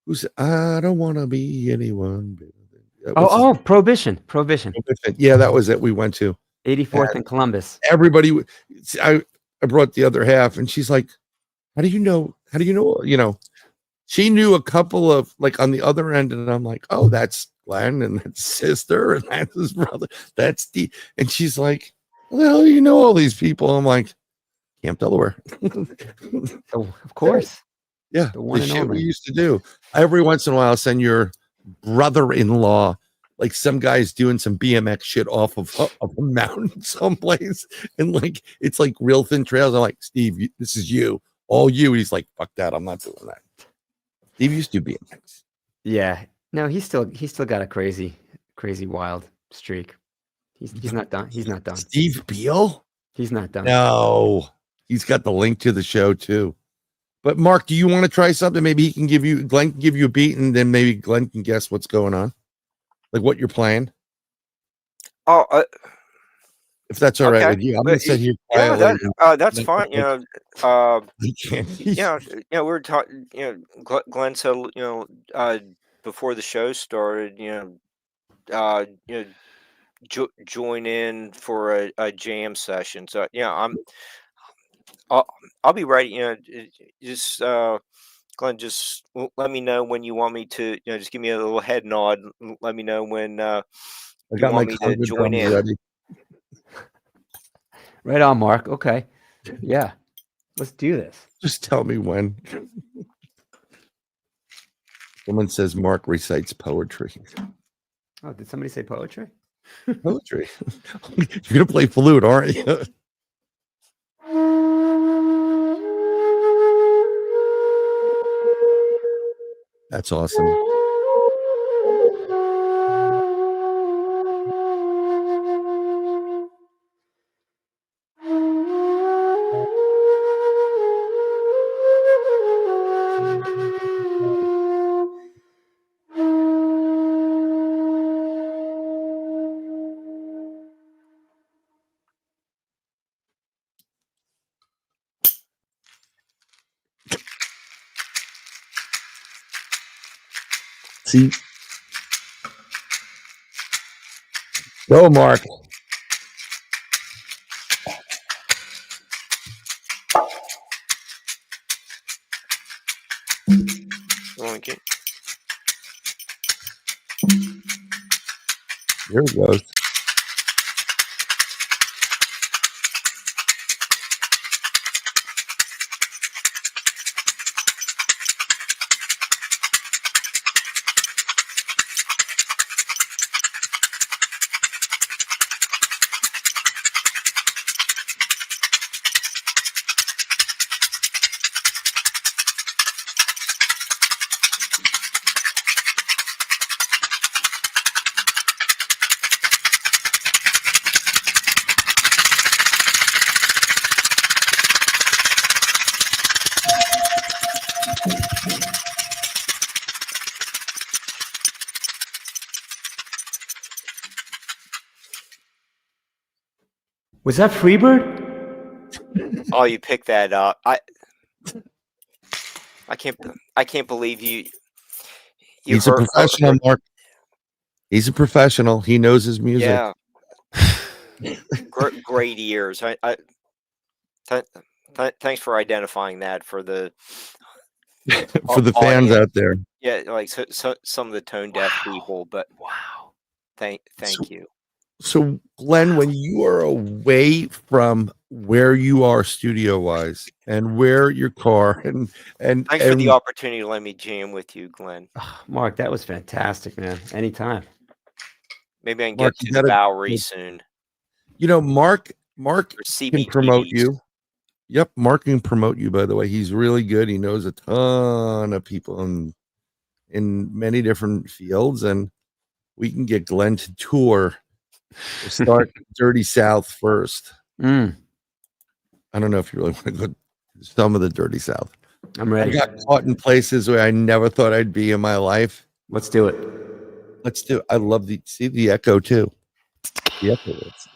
who's I don't want to be anyone. Prohibition. Yeah, that was it. We went to 84th and Columbus. Everybody, I brought the other half, and she's like, "How do you know? How do you know?" She knew a couple of like on the other end, and I'm like, "Oh, that's Glenn, and that's sister, and that's his brother. That's Steve." And she's like, "Well, the hell do you know all these people?" I'm like, Camp Delaware. Oh, of course. Yeah, the shit we used to do. Every once in a while, I'll send your brother-in-law, like some guy's doing some BMX shit off of a mountain someplace, and like it's like real thin trails. I'm like, Steve, this is you, all you. He's like, fuck that, I'm not doing that. Steve used to do BMX. Yeah, no, he's still got a crazy wild streak. He's not done. He's not done. Steve Beal? He's not done. No. He's got the link to the show too. But Mark, do you want to try something? Maybe Glenn can give you a beat, and then maybe Glenn can guess what's going on, like what you're playing. Oh, if that's all right with you, I'm gonna sit here quietly. That's fine. We were talking. Glenn said, before the show started, join in for a jam session. So I'll be ready. Just Glenn, just let me know when you want me to. Just give me a little head nod. Let me know when you want me to join in. Ready. Right on, Mark. Okay, yeah, let's do this. Just tell me when. Someone says Mark recites poetry. Oh, did somebody say poetry? Poetry. You're gonna play flute, aren't you? That's awesome. See, go, Mark. Okay. Here it goes. Was that Freebird? Oh, you picked that up. I can't believe you He's a professional, Mark. He's a professional. He knows his music. Yeah. Great ears. Thanks for identifying that for the for the fans out there. Yeah, like so some of the tone deaf people, but wow. Thank you. So Glenn, when you are away from where you are studio wise and where your car and thanks for the opportunity to let me jam with you, Glenn. Oh, Mark, that was fantastic, man. Anytime. Maybe I can get to the Bowery soon. You know, Mark can promote you. Yep, Mark can promote you, by the way. He's really good. He knows a ton of people in many different fields, and we can get Glenn to tour. We'll start Dirty South first. I don't know if you really want to go to some of the Dirty South. I'm ready. I got caught in places where I never thought I'd be in my life. Let's do it. Let's do it. I love the echo too. The echo is.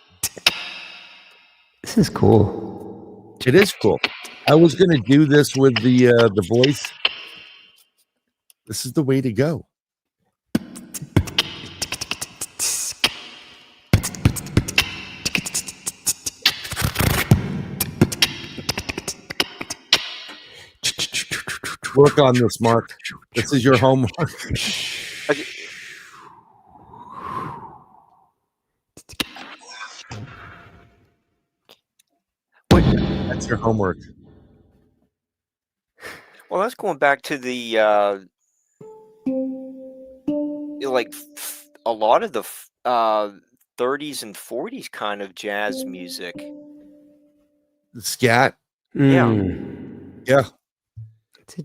This is cool. It is cool. I was going to do this with the voice. This is the way to go. Work on this, Mark. This is your homework. That's your homework. Well, that's going back to the like a lot of the 30s and 40s kind of jazz music. The scat. Yeah.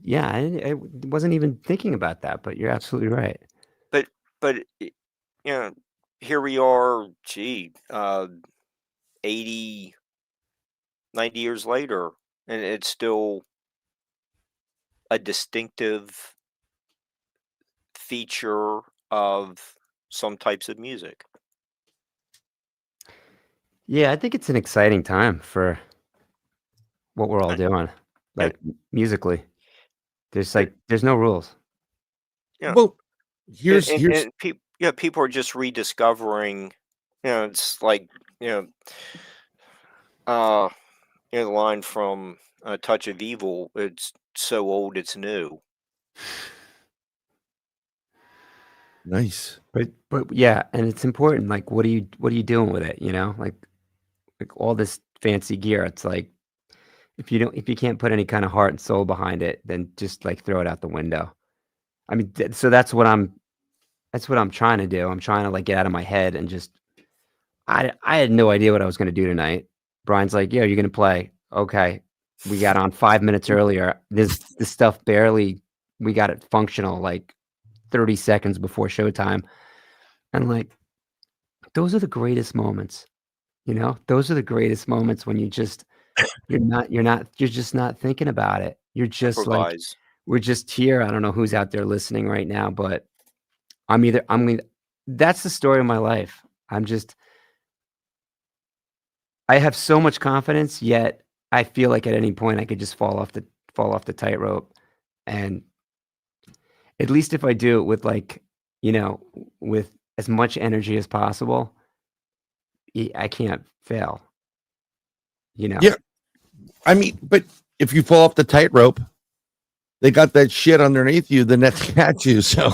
Yeah, I wasn't even thinking about that, but you're absolutely right. But you know, here we are, 80, 90 years later, and it's still a distinctive feature of some types of music. Yeah, I think it's an exciting time for what we're all doing, like musically. There's no rules. Yeah. Well, here's people are just rediscovering. It's like the line from A Touch of Evil. It's so old, it's new. Nice. But yeah, and it's important. Like, what are you doing with it? Like all this fancy gear. It's like if you can't put any kind of heart and soul behind it, then just like throw it out the window. I mean, so that's what I'm trying to do. I'm trying to like get out of my head and just. I had no idea what I was going to do tonight. Brian's like, "Yeah, you're going to play." Okay, we got on 5 minutes earlier. This stuff we got it functional like 30 seconds before showtime, and like those are the greatest moments. Those are the greatest moments when you're just not thinking about it. You're just Improvise. Like, we're just here. I don't know who's out there listening right now, but that's the story of my life. I have so much confidence, yet I feel like at any point I could just fall off the tightrope. And at least if I do it with with as much energy as possible, I can't fail. Yeah. I mean, but if you fall off the tightrope, they got that shit underneath you, the net's got you. So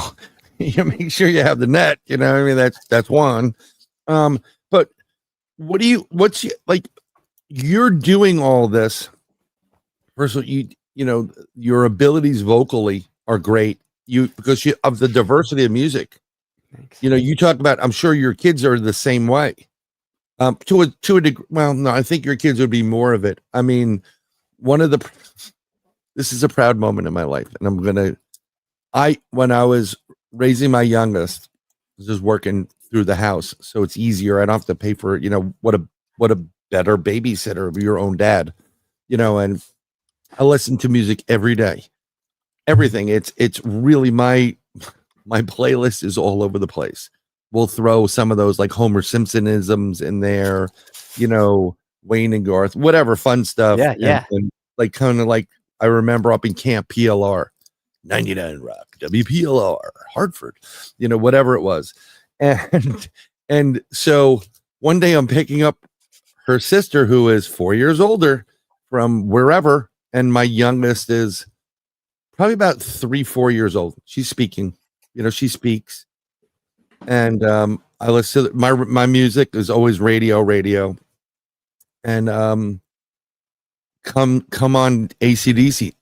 you make sure you have the net, I mean, that's one. But you're doing all this. First of all, your abilities vocally are great. Because of the diversity of music. Thanks. You talk about, I'm sure your kids are the same way. To a degree, well, no, I think your kids would be more of it. I mean, this is a proud moment in my life, and when I was raising my youngest, I was just working through the house, so it's easier. I don't have to pay for what a better babysitter of your own dad, and I listen to music every day. everything. It's really my playlist is all over the place. We'll throw some of those like Homer Simpsonisms in there, you know, Wayne and Garth, whatever fun stuff. Yeah. And like kind of like I remember up in Camp PLR, 99 Rock, WPLR, Hartford, you know, whatever it was. And so one day I'm picking up her sister, who is 4 years older from wherever, and my youngest is probably about 3-4 years old. She's speaking, you know, she speaks. And I listen to my music is always radio. And come on AC/DC.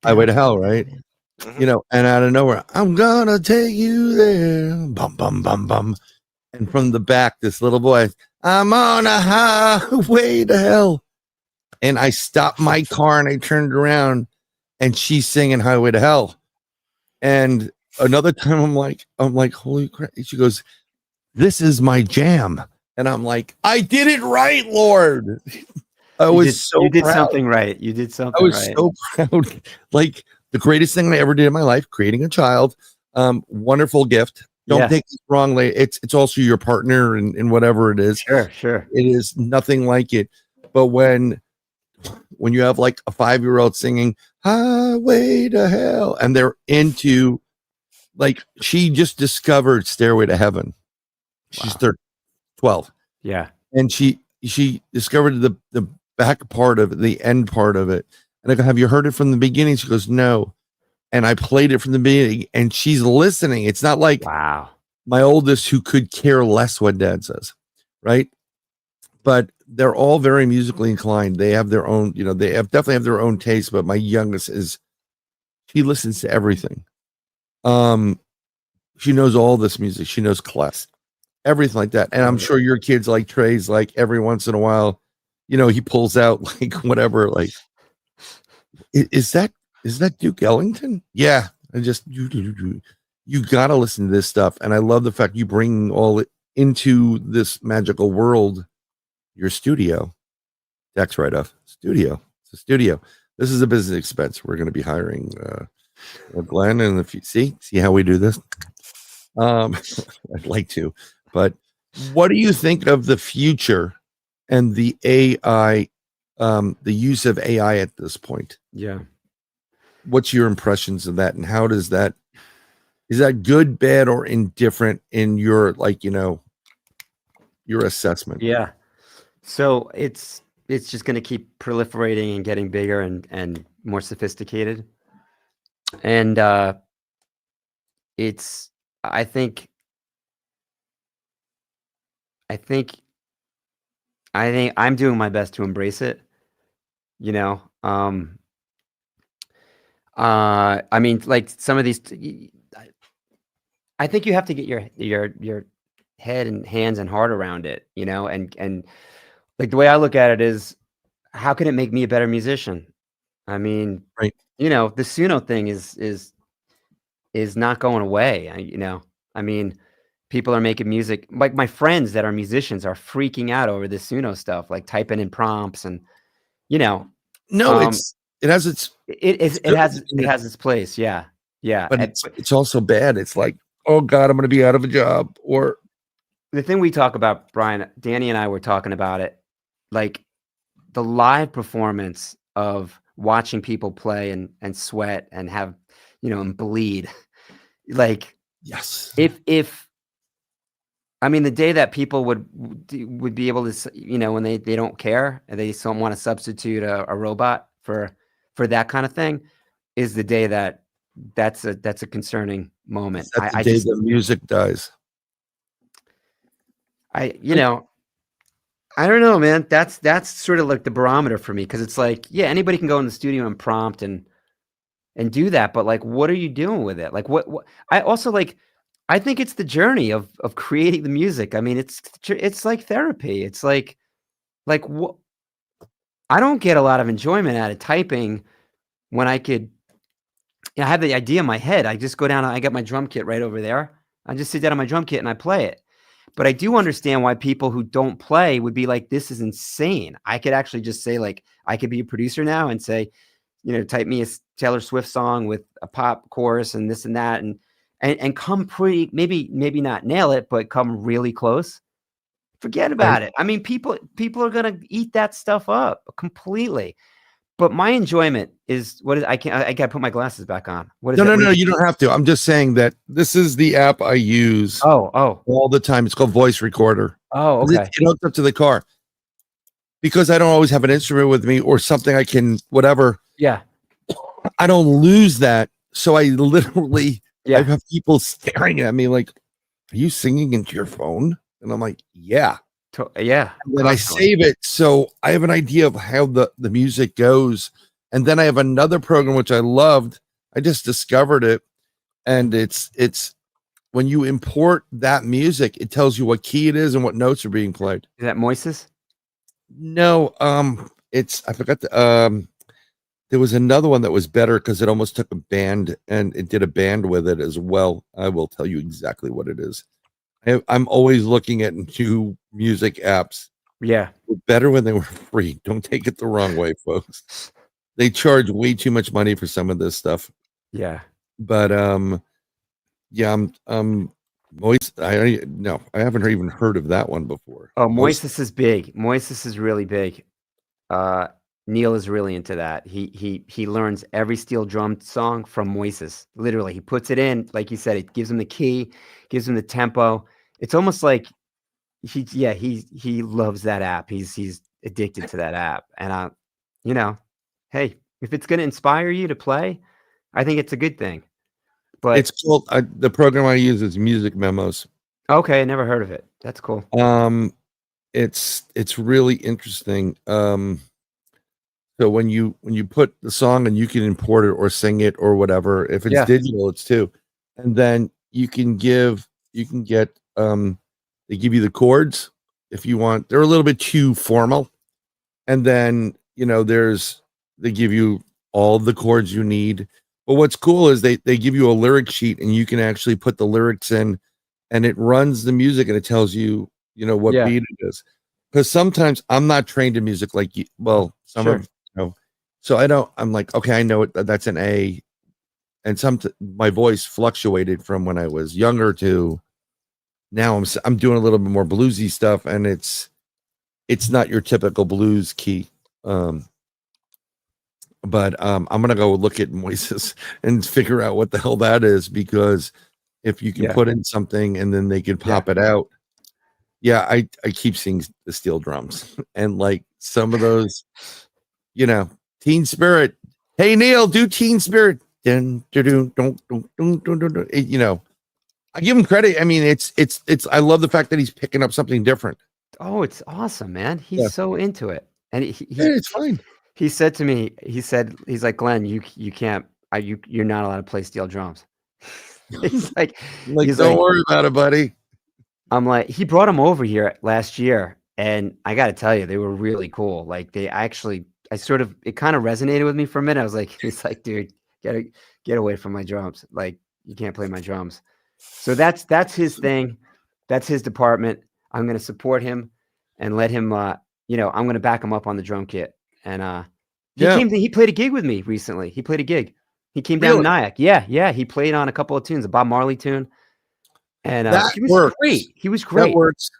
Highway to Hell, right? You know, and out of nowhere, I'm gonna take you there. Bum bum bum bum. And from the back, this little voice, I'm on a highway to hell. And I stopped my car and I turned around and she's singing Highway to Hell. And another time I'm like, holy crap. She goes, this is my jam. And I'm like, I did it right, Lord. You did proud. Something right. You did something right. I was so proud. Like the greatest thing I ever did in my life, creating a child. Wonderful gift. Don't take this wrongly. It's also your partner and whatever it is. Sure. It is nothing like it. But when you have like a 5-year-old singing Highway to Hell and they're into, like, she just discovered Stairway to Heaven. She's 12. Yeah. And she discovered the back part of it, the end part of it. And I go, have you heard it from the beginning? She goes, no. And I played it from the beginning and she's listening. It's not like my oldest who could care less what dad says. Right. But they're all very musically inclined. They have their own, you know, definitely have their own taste. But my youngest she listens to everything. She knows all this music. She knows class, everything like that. And I'm sure your kids like Trey's, like every once in a while, you know, he pulls out like whatever, like, is that Duke Ellington? Yeah. I just, you got to listen to this stuff. And I love the fact you bring all it into this magical world. Your studio, tax write-off, studio. It's a studio. This is a business expense. We're going to be hiring Glenn, and if you see how we do this, I'd like to. But what do you think of the future and the AI, the use of AI at this point? Yeah. What's your impressions of that, and how does that? Is that good, bad, or indifferent in your, like, you know, your assessment? Yeah. So it's just going to keep proliferating and getting bigger and more sophisticated. And I think I'm doing my best to embrace it. You know, I mean, like some of these, I think you have to get your head and hands and heart around it, you know, and like the way I look at it is, how can it make me a better musician? I mean, right. You know, the Suno thing is not going away. You know, I mean, people are making music. Like my friends that are musicians are freaking out over this Suno stuff, like typing in prompts and, you know. No, it has its place. Yeah. But it's also bad. It's like, oh God, I'm going to be out of a job. Or the thing we talk about, Brian, Danny and I were talking about it, like the live performance of watching people play and sweat and have, you know, and bleed. Like, yes, if I mean, the day that people would be able to, you know, when they don't care and they don't want to substitute a robot for that kind of thing, is the day that's a concerning moment. That's the day the music dies. You know, I don't know, man. That's sort of like the barometer for me, because it's like, yeah, anybody can go in the studio and prompt and do that, but like, what are you doing with it? Like, what I also like. I think it's the journey of creating the music. I mean, it's like therapy. It's like what I don't get a lot of enjoyment out of typing when I could. You know, I have the idea in my head. I just go down. I got my drum kit right over there. I just sit down on my drum kit and I play it. But I do understand why people who don't play would be like, this is insane. I could actually just say, like, I could be a producer now and say, type me a Taylor Swift song with a pop chorus and this and that, and come pretty, maybe not nail it, but come really close. Forget about it. I mean, people are gonna eat that stuff up completely. But my enjoyment is I gotta put my glasses back on. What is no, you don't have to. I'm just saying that this is the app I use. All the time. It's called Voice Recorder. Oh, okay. It hooks up to the car because I don't always have an instrument with me or something I can whatever. Yeah. I don't lose that. So I literally I have people staring at me like, "Are you singing into your phone?" And I'm like, "Yeah." Yeah. And then I save it, so I have an idea of how the music goes. And then I have another program which I loved. I just discovered it, and it's when you import that music, it tells you what key it is and what notes are being played. Is that Moises? No, I forgot there was another one that was better because it almost took a band and it did a band with it as well. I will tell you exactly what it is. I'm always looking at new music apps. Yeah. Better when they were free. Don't take it the wrong way, folks. They charge way too much money for some of this stuff. Yeah. But yeah, Moises. I haven't even heard of that one before. Oh, Moises is big. Moises is really big. Neil is really into that. He learns every steel drum song from Moises. Literally, he puts it in, like you said, it gives him the key, gives him the tempo. It's almost like he loves that app. He's addicted to that app. And hey, if it's gonna inspire you to play, I think it's a good thing. But it's called the program I use is Music Memos. Okay, I never heard of it. That's cool. It's really interesting. So when you put the song and you can import it or sing it or whatever, if it's digital, it's too. And then you can get they give you the chords if you want. They're a little bit too formal. And then, they give you all the chords you need. But what's cool is they give you a lyric sheet and you can actually put the lyrics in and it runs the music and it tells you, what beat it is. Because sometimes I'm not trained in music like you. Well, so I'm like, okay, I know it. That's an A. And my voice fluctuated from when I was younger to now I'm doing a little bit more bluesy stuff and it's not your typical blues key. But I'm going to go look at Moises and figure out what the hell that is, because if you can put in something and then they can pop it out. Yeah. I keep seeing the steel drums and like some of those, Teen Spirit. Hey, Neil, do Teen Spirit. I give him credit. I mean, it's I love the fact that he's picking up something different. Oh, it's awesome, man. He's so into it. And it's fine. He said to me, he's like, Glenn, you can't, you're not allowed to play steel drums. He's like, don't worry about it, buddy. I'm like, he brought him over here last year. And I got to tell you, they were really cool. Like it kind of resonated with me for a minute. I was like, he's like, dude, get away from my drums. Like you can't play my drums. So that's his thing. That's his department. I'm going to support him and let him, I'm going to back him up on the drum kit. And he played a gig with me recently. He played a gig. He came down to Nayack. Yeah. He played on a couple of tunes, a Bob Marley tune. And he was great. He was great. That works.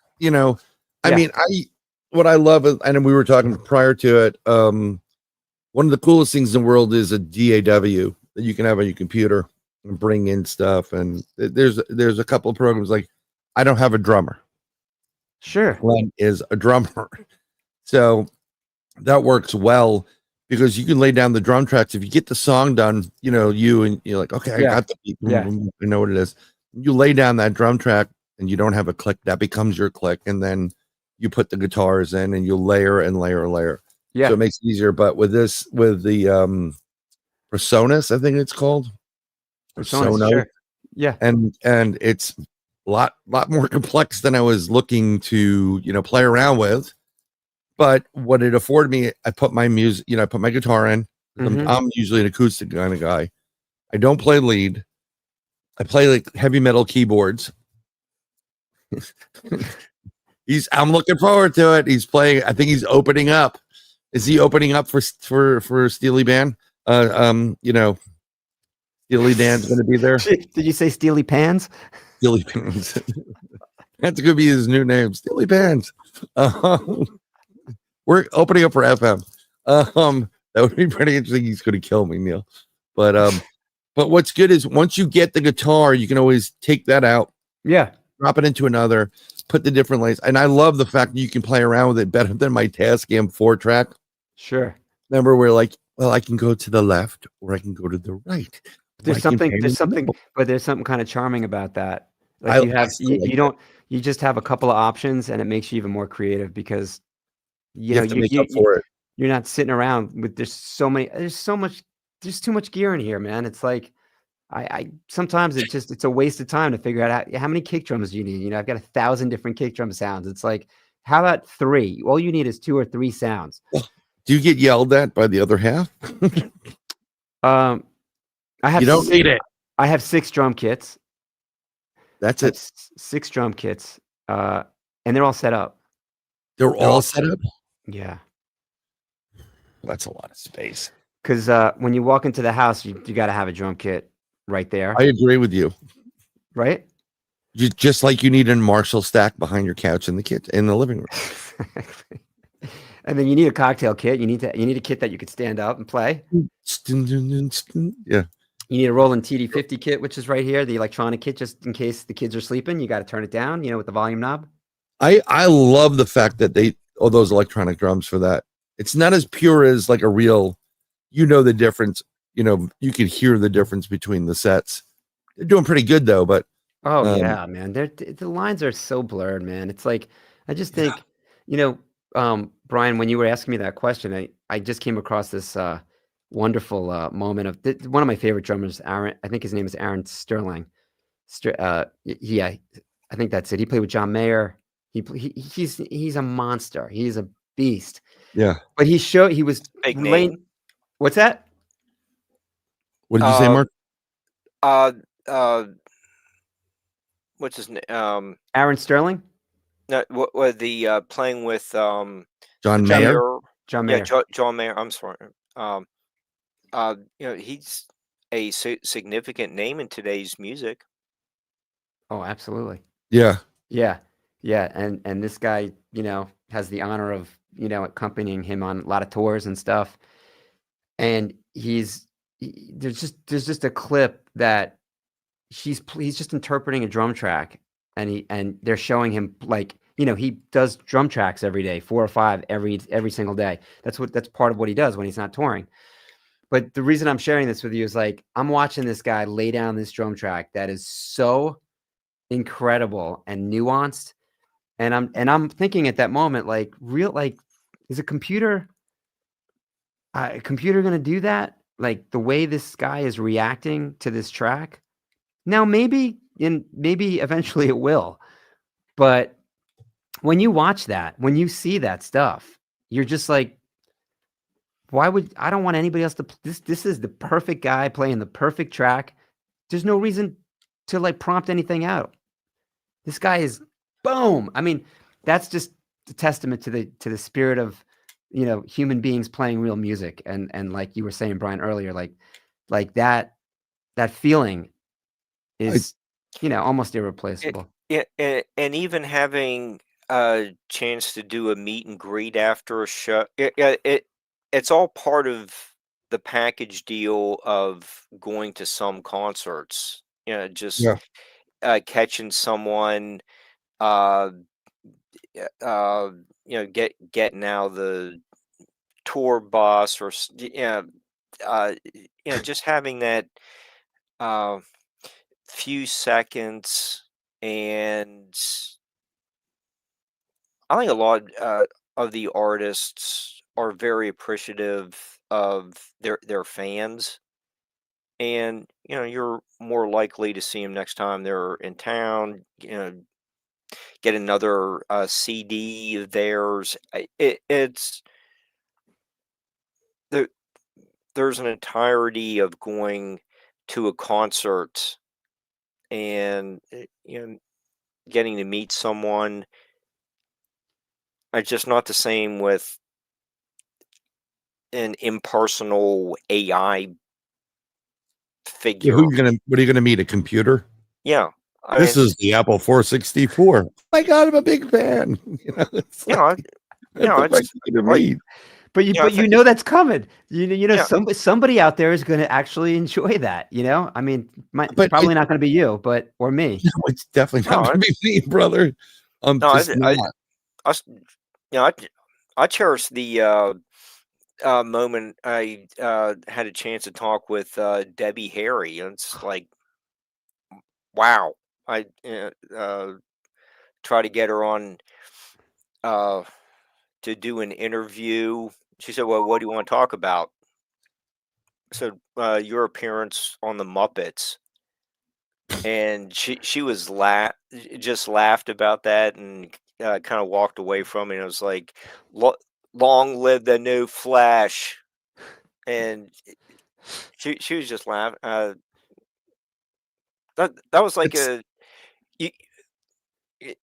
I mean, what I love is, and we were talking prior to it, one of the coolest things in the world is a DAW that you can have on your computer and bring in stuff. And there's a couple of programs like I don't have a drummer. Sure. Glenn is a drummer. So that works well because you can lay down the drum tracks. If you get the song done, you're like, okay, I got the beat. I know what it is. You lay down that drum track and you don't have a click, that becomes your click. And then you put the guitars in and you layer and layer and layer. Yeah. So it makes it easier. But with the Personas, I think it's called. Persona. Sure. Yeah. And it's a lot more complex than I was looking to, play around with. But what it afforded me, I put my music, I put my guitar in. Mm-hmm. I'm usually an acoustic kind of guy. I don't play lead. I play like heavy metal keyboards. I'm looking forward to it. He's playing. I think he's opening up. Is he opening up for Steely Band? You know, Steely Dan's going to be there. Did you say Steely Pans? Steely Pans. That's going to be his new name, Steely Pans. We're opening up for FM. That would be pretty interesting. He's going to kill me, Neil. But what's good is once you get the guitar, you can always take that out. Yeah. Drop it into another, put the different lanes. And I love the fact that you can play around with it better than my Tascam 4-track. Sure. Remember, we're like, well, I can go to the left or I can go to the right. There's something kind of charming about that. Like you just have a couple of options and it makes you even more creative because you have to make up for it. You're not sitting around with there's too much gear in here, man. It's like I sometimes it's a waste of time to figure out how many kick drums do you need. You know, I've got 1,000 different kick drum sounds. It's like, how about 3? All you need is 2 or 3 sounds. Do you get yelled at by the other half? I have you don't need it. I have 6 drum kits. That's it. 6 drum kits. And they're all set up. They're all set up? Yeah. That's a lot of space. Because when you walk into the house, you got to have a drum kit right there. I agree with you. Right? Just like you need a Marshall stack behind your couch in the living room. And then you need a cocktail kit. You need a kit that you could stand up and play. Yeah. You need a Roland TD50 kit, which is right here, the electronic kit, just in case the kids are sleeping. You got to turn it down, with the volume knob. I love the fact that those electronic drums for that. It's not as pure as like a real, the difference. You can hear the difference between the sets. They're doing pretty good though, but yeah, man. The lines are so blurred, man. It's like I just think, Bryan, when you were asking me that question, I just came across this wonderful moment of one of my favorite drummers, Aaron. I think his name is Aaron Sterling. Yeah, I think that's it. He played with John Mayer. He's a monster. He's a beast. Yeah. But he was big name. What's that? What did you say, Mark? What's his name? Aaron Sterling? No, what the playing with John Mayer? John Mayer. Yeah, John Mayer. I'm sorry. He's a significant name in today's music. Oh, absolutely. Yeah. Yeah. Yeah. And this guy, has the honor of, accompanying him on a lot of tours and stuff. And there's just a clip that he's just interpreting a drum track and they're showing him like, he does drum tracks every day, 4 or 5 every single day. That's part of what he does when he's not touring. But the reason I'm sharing this with you is like, I'm watching this guy lay down this drum track that is so incredible and nuanced. And I'm thinking at that moment, like, is a computer going to do that? Like the way this guy is reacting to this track. Now, maybe eventually it will, but when you watch that, when you see that stuff, you're just like, I don't want anybody else to, this is the perfect guy playing the perfect track. There's no reason to like prompt anything out. This guy is boom. I mean, that's just a testament to the spirit of, human beings playing real music. And like you were saying, Bryan, earlier, like that feeling is, almost irreplaceable. And even having a chance to do a meet and greet after a show, it's all part of the package deal of going to some concerts. Just catching someone, getting out the tour bus or just having that few seconds. And I think a lot of the artists are very appreciative of their fans, and you're more likely to see them next time they're in town. Get another CD of theirs. There's an entirety of going to a concert, and getting to meet someone. It's just not the same with an impersonal AI Yeah, figure. what are you gonna meet? A computer? Yeah. This is the Apple 464. Oh my God, I'm a big fan. It's like, what the fuck you gonna meet? But you know that's coming. You know Yeah. somebody out there is going to actually enjoy that. I mean, it's probably not going to be you, or me. No, it's definitely not gonna be me, brother. I'm No, just not. I cherish the moment I had a chance to talk with Debbie Harry. And it's like, wow. I try to get her on to do an interview. She said, "Well, what do you want to talk about?" I said, "Your appearance on the Muppets." And she was just laughed about that and kind of walked away from it. And it was like, "Long live the new Flash!" And she was just laughing. That was like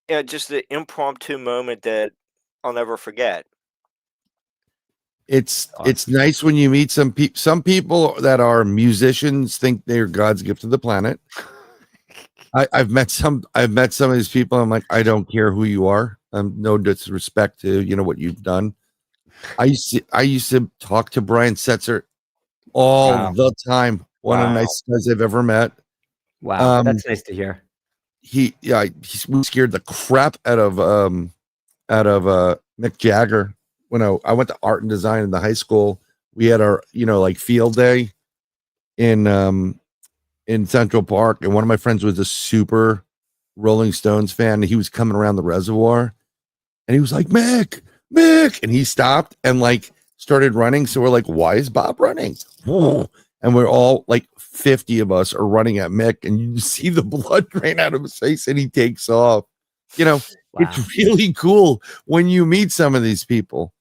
It's just an impromptu moment that I'll never forget. it's nice when you meet some people that are musicians think they're God's gift to the planet. I've met some of these people. I'm like, I don't care who you are. No disrespect to what you've done. I used to talk to Bryan Setzer all the time. One of the nicest guys I've ever met. Wow, that's nice to hear. We scared the crap out of Mick Jagger. When I went to art and design in the high school, we had our like field day in Central Park, and one of my friends was a super Rolling Stones fan, and he was coming around the reservoir, and he was like, Mick, and he stopped and like started running. So we're like, why is Bob running? And we're all like 50 of us are running at Mick, and you see the blood drain out of his face, and he takes off. It's really cool when you meet some of these people.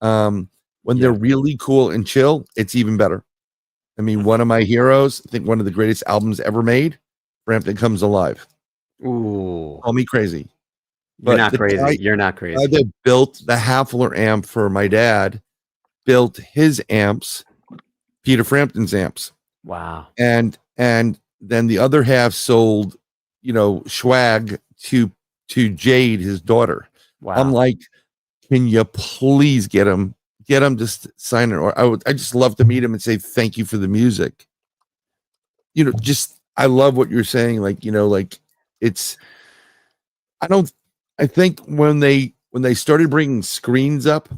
When they're really cool and chill, it's even better. I mean, one of my heroes, I think one of the greatest albums ever made, Brampton Comes Alive. Ooh. Call me crazy. You're not crazy. You're not crazy. That built the Hafler amp for my dad, built his amps, Peter Frampton's amps. Wow. And then the other half sold, swag to Jade, his daughter. Wow. I'm like, can you please get him to sign it? Or I just love to meet him and say thank you for the music. I love what you're saying. Like, it's, I think when they started bringing screens up,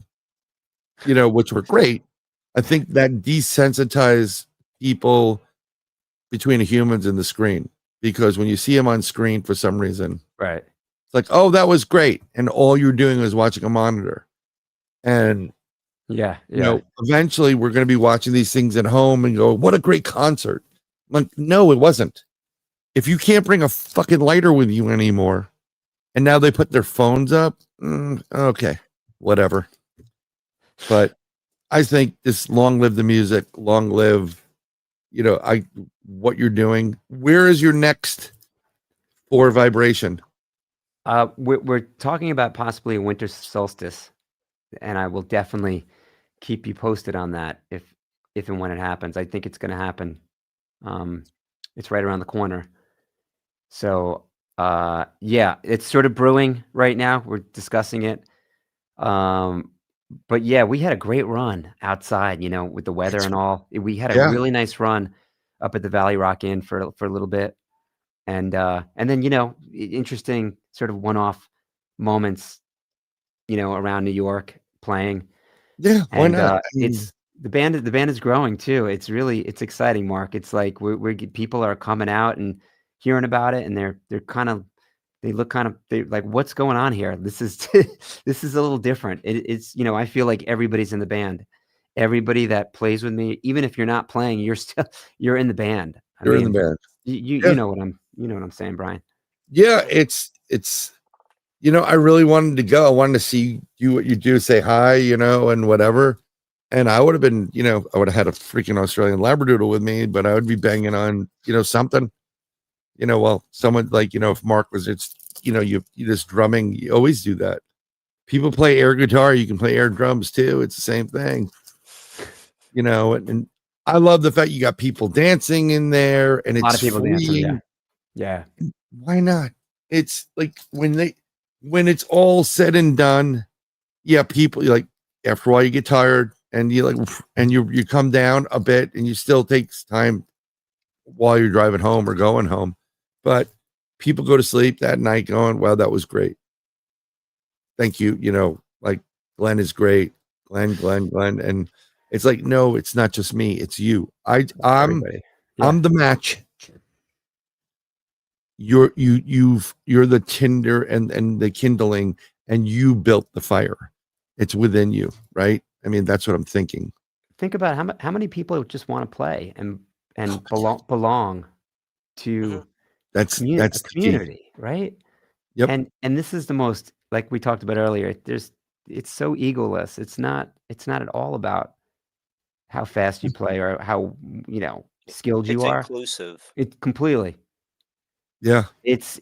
which were great, I think that desensitized people between the humans and the screen, because when you see them on screen for some reason, right, it's like, oh, that was great, and all you're doing is watching a monitor. And eventually we're going to be watching these things at home and go, what a great concert. I'm like, no, it wasn't. If you can't bring a fucking lighter with you anymore, and now they put their phones up, okay, whatever. But I think this long live the music, long live, what you're doing. Where is your next for vibration? We're talking about possibly a winter solstice, and I will definitely keep you posted on that if and when it happens. I think it's going to happen. It's right around the corner. So it's sort of brewing right now. We're discussing it. But yeah, we had a great run outside, with the weather and all. We had a really nice run up at the Valley Rock Inn for a little bit. And then, interesting sort of one-off moments, around New York playing. Yeah, why not? It's the band is growing too. It's exciting, Mark. It's like people are coming out and hearing about it, and they're like, what's going on here? This is this is a little different. It's I feel like everybody's in the band. Everybody that plays with me, even if you're not playing, you're in the band. You're in the band. You know what I'm saying, Bryan. Yeah, it's I really wanted to go. I wanted to see you what you do, say hi, and whatever. And I would have been, I would have had a freaking Australian Labradoodle with me, but I would be banging on, something. Well, someone like, if Mark was just you just drumming, you always do that. People play air guitar, you can play air drums too. It's the same thing. And I love the fact you got people dancing in there, and it's a lot of people dancing. Yeah. Why not? It's like when it's all said and done, people like after a while you get tired and you come down a bit, and you still takes time while you're driving home or going home, but people go to sleep that night going, wow, that was great. Thank you. Like Glenn is great. Glenn. And it's like, no, it's not just me. It's you. I'm the match. You're the tinder and the kindling, and you built the fire. It's within you, right? I mean, that's what I'm thinking. Think about how many people just want to play and belong to that's community, right? Yep. And this is the most, like we talked about earlier, it's so egoless. It's not at all about how fast you play or how skilled you are. It's inclusive. It completely. Yeah. It's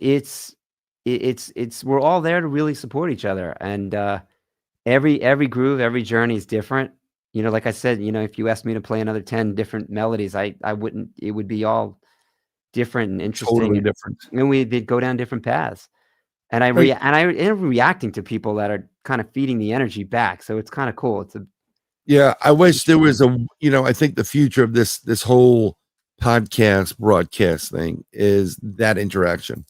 we're all there to really support each other, and every groove, every journey is different. Like I said, if you asked me to play another 10 different melodies, I wouldn't. It would be all different and interesting. Totally different. And they'd go down different paths. And I am reacting to people that are kind of feeding the energy back. So it's kind of cool. I wish there was I think the future of this whole podcast broadcast thing is that interaction.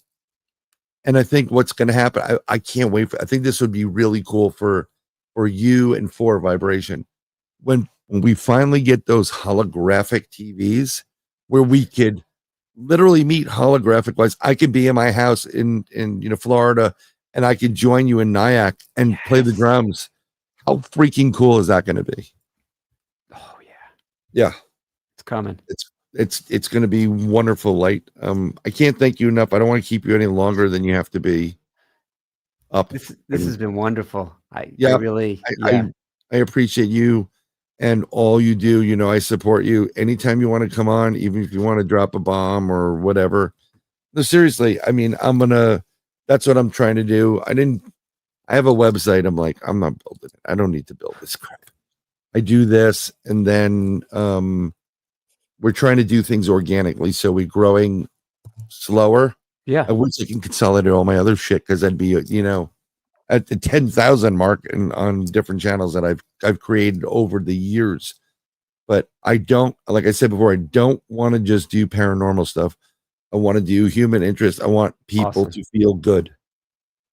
And I think what's going to happen, I can't wait I think this would be really cool for you and for Vibration. When we finally get those holographic TVs where we could literally meet holographic wise. I could be in my house in Florida, and I could join you in Nayack and play the drums. How freaking cool is that going to be? Oh yeah. Yeah. It's coming. It's going to be wonderful, Light. I can't thank you enough. I don't want to keep you any longer than you have to be up. This has been wonderful. I appreciate you and all you do. I support you anytime you want to come on, even if you want to drop a bomb or whatever. No, seriously. I mean, that's what I'm trying to do. I have a website. I'm like, I'm not building it. I don't need to build this crap. I do this. And then, we're trying to do things organically. So we're growing slower. Yeah. I wish I can consolidate all my other shit, because I'd be, at the 10,000 mark on different channels that I've created over the years. But I don't, like I said before, I don't want to just do paranormal stuff. I want to do human interest. I want people to feel good.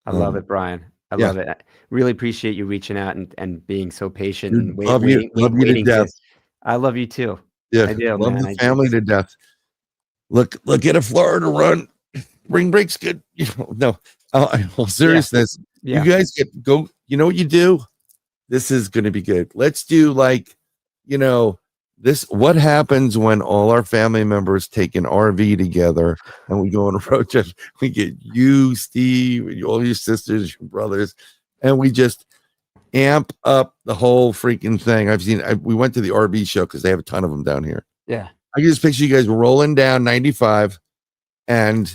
I love it, Bryan. I love it. I really appreciate you reaching out and being so patient and love you to death. I love you too. Yeah, I do, love man. the family to death. Look at a Florida run. Spring break's good. No. All seriousness. Yeah. You guys go. You know what you do? This is going to be good. Let's do this. What happens when all our family members take an RV together and we go on a road trip? We get you, Steve, all your sisters, your brothers, and we just amp up the whole freaking thing. We went to the RV show because they have a ton of them down here. Yeah. I can just picture you guys rolling down 95 and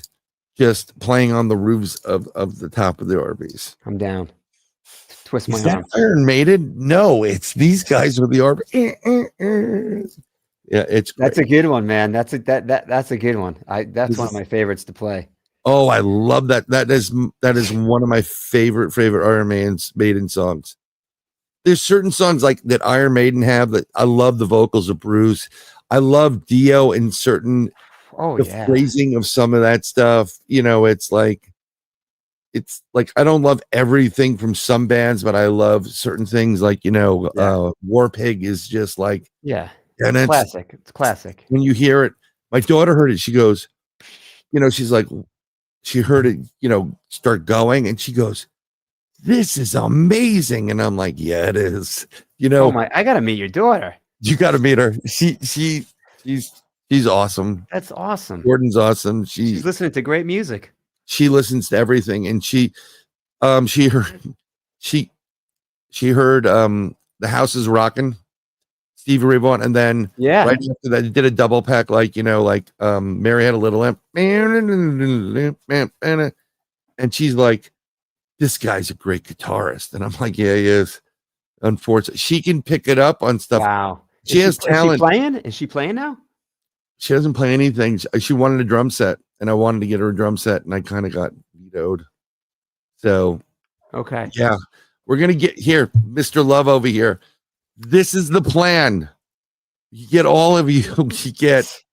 just playing on the roofs of the top of the RVs. I'm down. Twist my arm. Iron Maiden? No, it's these guys with the RV. Yeah, it's great. That's a good one, man. That's a good one. That's one of my favorites to play. Oh, I love that. That is one of my favorite Iron Maiden songs. There's certain songs like that Iron Maiden have that I love the vocals of Bruce. I love Dio in certain phrasing of some of that stuff. It's like I don't love everything from some bands, but I love certain things like War Pig is just like and it's classic. It's classic. When you hear it, my daughter heard it, she goes, she's like, she heard it, start going, and she goes, this is amazing. And I'm like, yeah, it is. I gotta meet your daughter. You gotta meet her. She's awesome. That's awesome. Gordon's awesome. She's listening to great music. She listens to everything, and she heard The House is Rocking, Stevie Ray Vaughan, and then right after that, he did a double pack, like Mary Had a Little Lamp, and And she's like, this guy's a great guitarist. And I'm like, yeah, he is. Unfortunately, she can pick it up on stuff. Wow. She has talent. Is she playing? Is she playing now? She doesn't play anything. She wanted a drum set, and I wanted to get her a drum set, and I kind of got vetoed. So, okay. Yeah, we're going to get here, Mr. Love over here. This is the plan. You get all of you. You get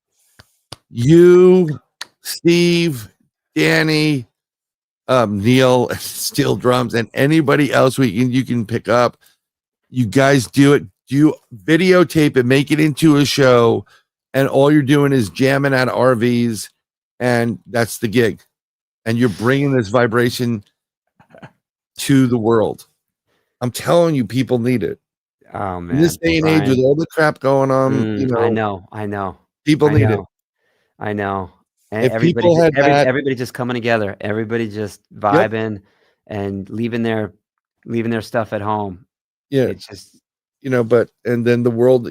you, Steve, Danny, Neil, steel drums, and anybody else you can pick up. You guys do it. Do videotape it, make it into a show, and all you're doing is jamming at RVs, and that's the gig. And you're bringing this vibration to the world. I'm telling you, people need it. Oh man, in this day and age with all the crap going on, I know. People need it. I know. And If everybody, people had everybody just coming together, everybody just vibing and leaving their stuff at home. Yeah, it's just but and then the world,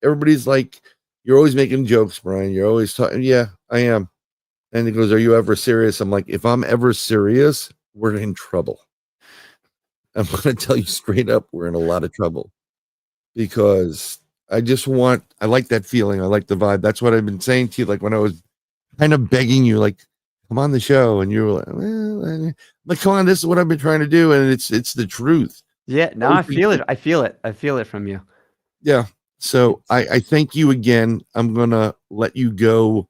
everybody's like, you're always making jokes, Brian. You're always talking. Yeah, I am. And he goes, are you ever serious? I'm like, if I'm ever serious, we're in trouble. I'm going to tell you straight up, we're in a lot of trouble, because I like that feeling. I like the vibe. That's what I've been saying to you. Like when I was kind of begging you, like, come on the show. And you were like, well, like, come on, this is what I've been trying to do. And it's the truth. Yeah. No, I feel it. I feel it from you. Yeah. So I thank you again. I'm going to let you go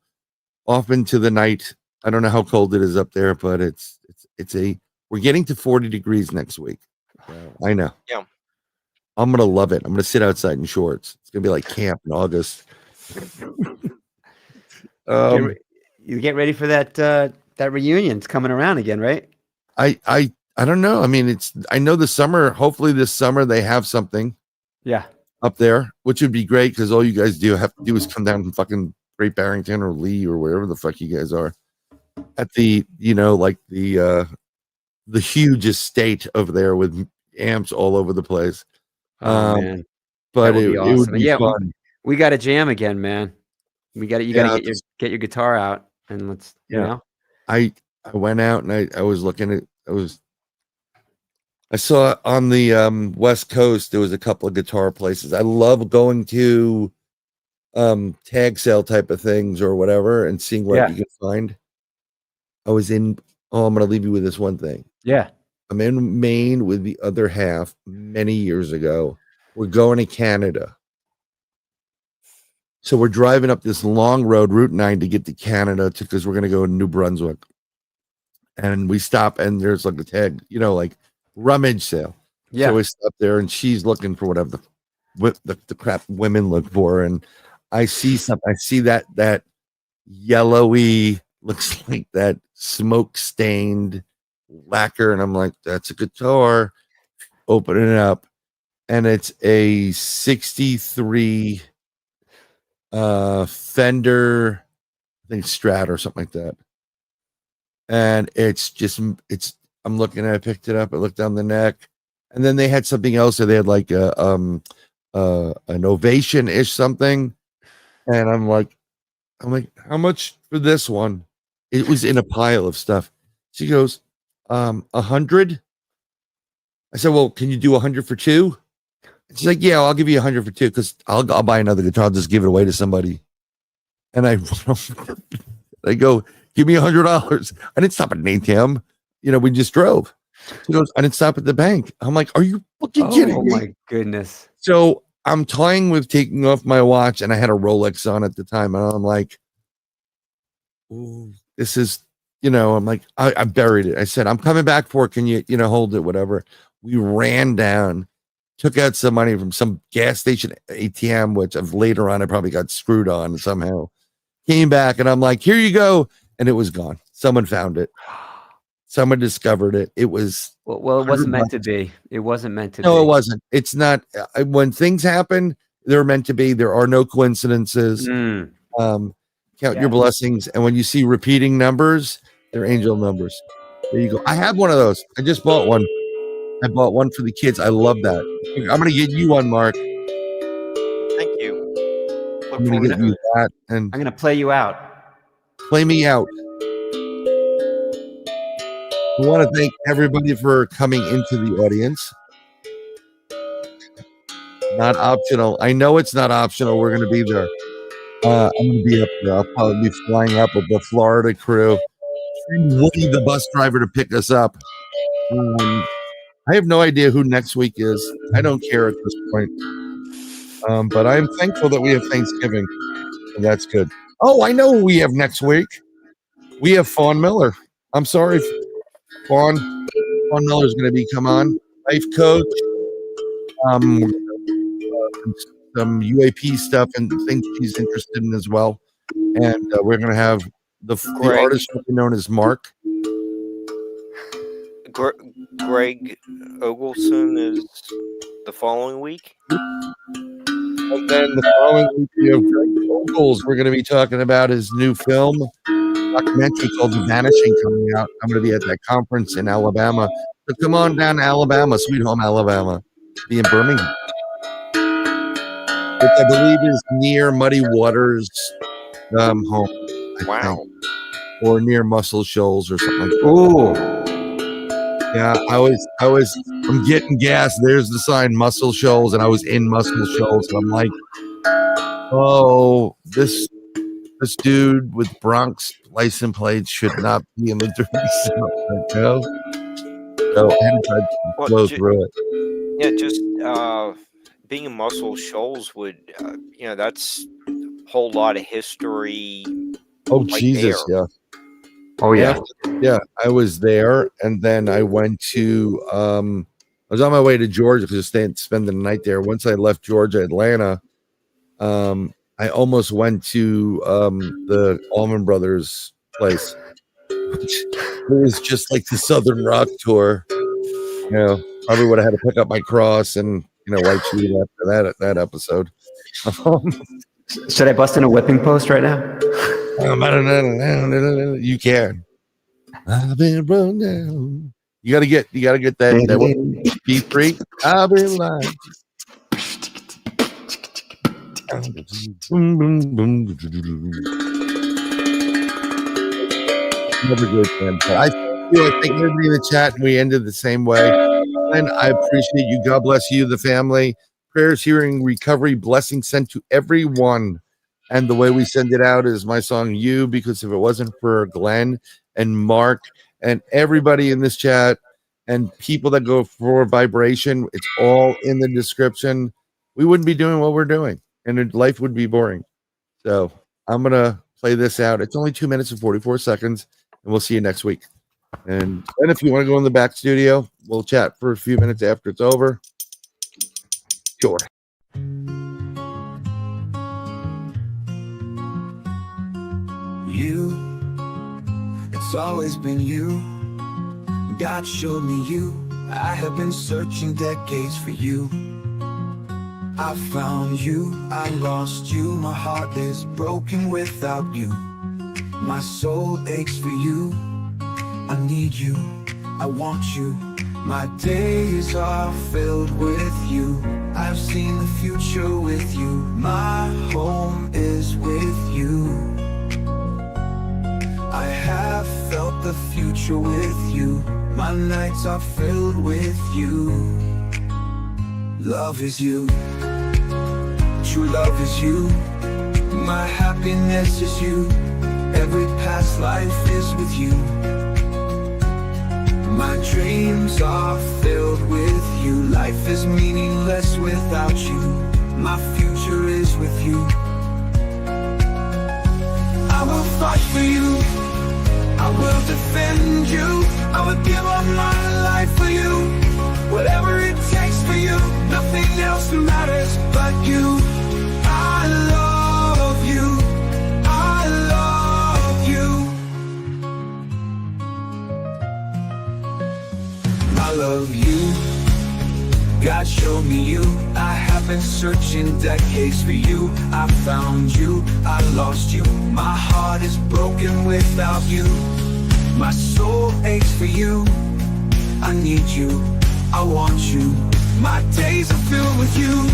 off into the night. I don't know how cold it is up there, but we're getting to 40 degrees next week. I know. Yeah. I'm going to love it. I'm going to sit outside in shorts. It's going to be like camp in August. You get ready for that reunion. It's coming around again, right? I don't know. I mean, I know the summer, hopefully this summer they have something. Yeah. Up there, which would be great, because all you guys have to do is come down from fucking Great Barrington or Lee or wherever the fuck you guys are at the, like the huge estate over there with amps all over the place. Man. But it would be awesome. Fun. We got to jam again, man. You got to get your guitar out and let's, I went out and I was looking at, I saw on the West Coast, there was a couple of guitar places. I love going to tag sale type of things or whatever and seeing what you can find. I'm going to leave you with this one thing. Yeah. I'm in Maine with the other half many years ago. We're going to Canada. So we're driving up this long road, Route 9, to get to Canada because we're going to go to New Brunswick. And we stop and there's like a tag, like rummage sale. Yeah. So we stop there and she's looking for whatever the crap women look for. And I see something. I see that yellowy, looks like that smoke stained lacquer. And I'm like, that's a guitar. Open it up. And it's a 63 Fender, I think Strat or something like that. And I'm looking at it, I picked it up, I looked down the neck, and then they had something else. So they had like an Ovation-ish something. And I'm like, how much for this one? It was in a pile of stuff. She goes, 100. I said, well, can you do 100 for two? She's like, yeah, I'll give you 100 for two, because I'll buy another guitar. I'll just give it away to somebody. And I go, give me $100. I didn't stop at an ATM. We just drove. She goes, I didn't stop at the bank. I'm like, are you fucking kidding me? Oh my goodness. So I'm toying with taking off my watch, and I had a Rolex on at the time. And I'm like, ooh, this is, I'm like, I buried it. I said, I'm coming back for it. Can you, hold it, whatever. We ran down, took out some money from some gas station ATM, which later on I probably got screwed on somehow. Came back and I'm like, here you go. And it was gone. Someone found it. Someone discovered it. It was well, it wasn't meant to be. It wasn't meant to be. No, it wasn't. It's not. When things happen, they're meant to be. There are no coincidences. Count your blessings. And when you see repeating numbers, they're angel numbers. There you go. I have one of those. I just bought one. I bought one for the kids. I love that. I'm going to get you one, Mark. Thank you. I'm going to get you that. And I'm going to play you out. Play me out. I want to thank everybody for coming into the audience. Not optional. I know it's not optional. We're going to be there. I'm going to be up there. I'll probably be flying up with the Florida crew. Woody, the bus driver, to pick us up. I have no idea who next week is. I don't care at this point. But I'm thankful that we have Thanksgiving. And that's good. Oh, I know who we have next week. We have Fawn Miller. I'm sorry, Fawn. Fawn Miller is going to come on. Life coach. Some UAP stuff and things she's interested in as well. And we're going to have the artist known as Mark. Greg Ogelson is the following week. And then the following week, we have Greg Ogles. We're going to be talking about his new film, documentary called The Vanishing, coming out. I'm going to be at that conference in Alabama. So come on down to Alabama, Sweet Home Alabama. Be in Birmingham. Which I believe is near Muddy Waters home. Wow. Or near Muscle Shoals or something like that. Ooh. Yeah, I'm getting gas. There's the sign, Muscle Shoals, and I was in Muscle Shoals, and I'm like, oh, this dude with Bronx license plates should not be in the dirty South. So I had to flow through it. Yeah, just being in Muscle Shoals would, that's a whole lot of history. Oh, Jesus, there. yeah. Oh, yeah. Yeah, I was there, and then I went to, I was on my way to Georgia because I was spending the night there. Once I left Georgia, Atlanta, I almost went to the Allman Brothers place, which was just like the Southern Rock tour. You know, probably would have had to pick up my cross and, white shoes after that episode. Should I bust in a whipping post right now? You can. I've been run down. You gotta get that B3. I've been lying. Never good, man. I think everybody in the chat, and we ended the same way. And I appreciate you. God bless you, the family. Prayers, hearing, recovery, blessings sent to everyone. And the way we send it out is my song, You, because if it wasn't for Glenn and Mark and everybody in this chat and people that go for vibration, it's all in the description. We wouldn't be doing what we're doing, and life would be boring. So I'm going to play this out. It's only 2 minutes and 44 seconds, and we'll see you next week. And if you want to go in the back studio, we'll chat for a few minutes after it's over. Sure. You, it's always been you. God showed me you. I have been searching decades for you. I found you, I lost you. My heart is broken without you. My soul aches for you. I need you, I want you. My days are filled with you. I've seen the future with you. My home is with you. I have felt the future with you. My nights are filled with you. Love is you. True love is you. My happiness is you. Every past life is with you. My dreams are filled with you. Life is meaningless without you. My future is with you. I will fight for you. I will defend you. I will give up my life for you. Whatever it takes for you. Nothing else matters but you. I love you. I love you. I love you. God showed me you. I have been searching decades for you. I found you, I lost you. My heart is broken without you. My soul aches for you. I need you, I want you. My days are filled with you.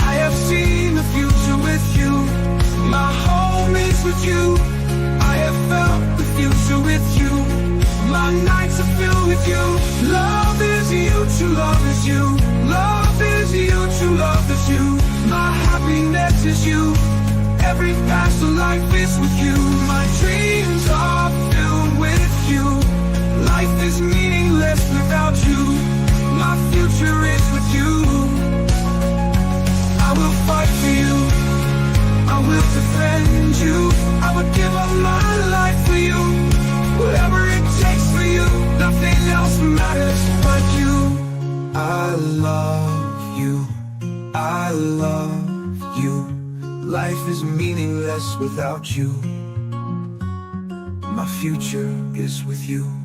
I have seen the future with you. My home is with you. I have felt the future with you. My nights are filled with you. Love is you, true love is you. Love is you, true love is you. My happiness is you. Every past life is with you. My dreams are filled with you. Life is meaningless without you. My future is with you. I will fight for you. I will defend you. I would give up my life for you. Whatever it takes for you. Nothing else matters but you. I love you. I love you. Life is meaningless without you. My future is with you.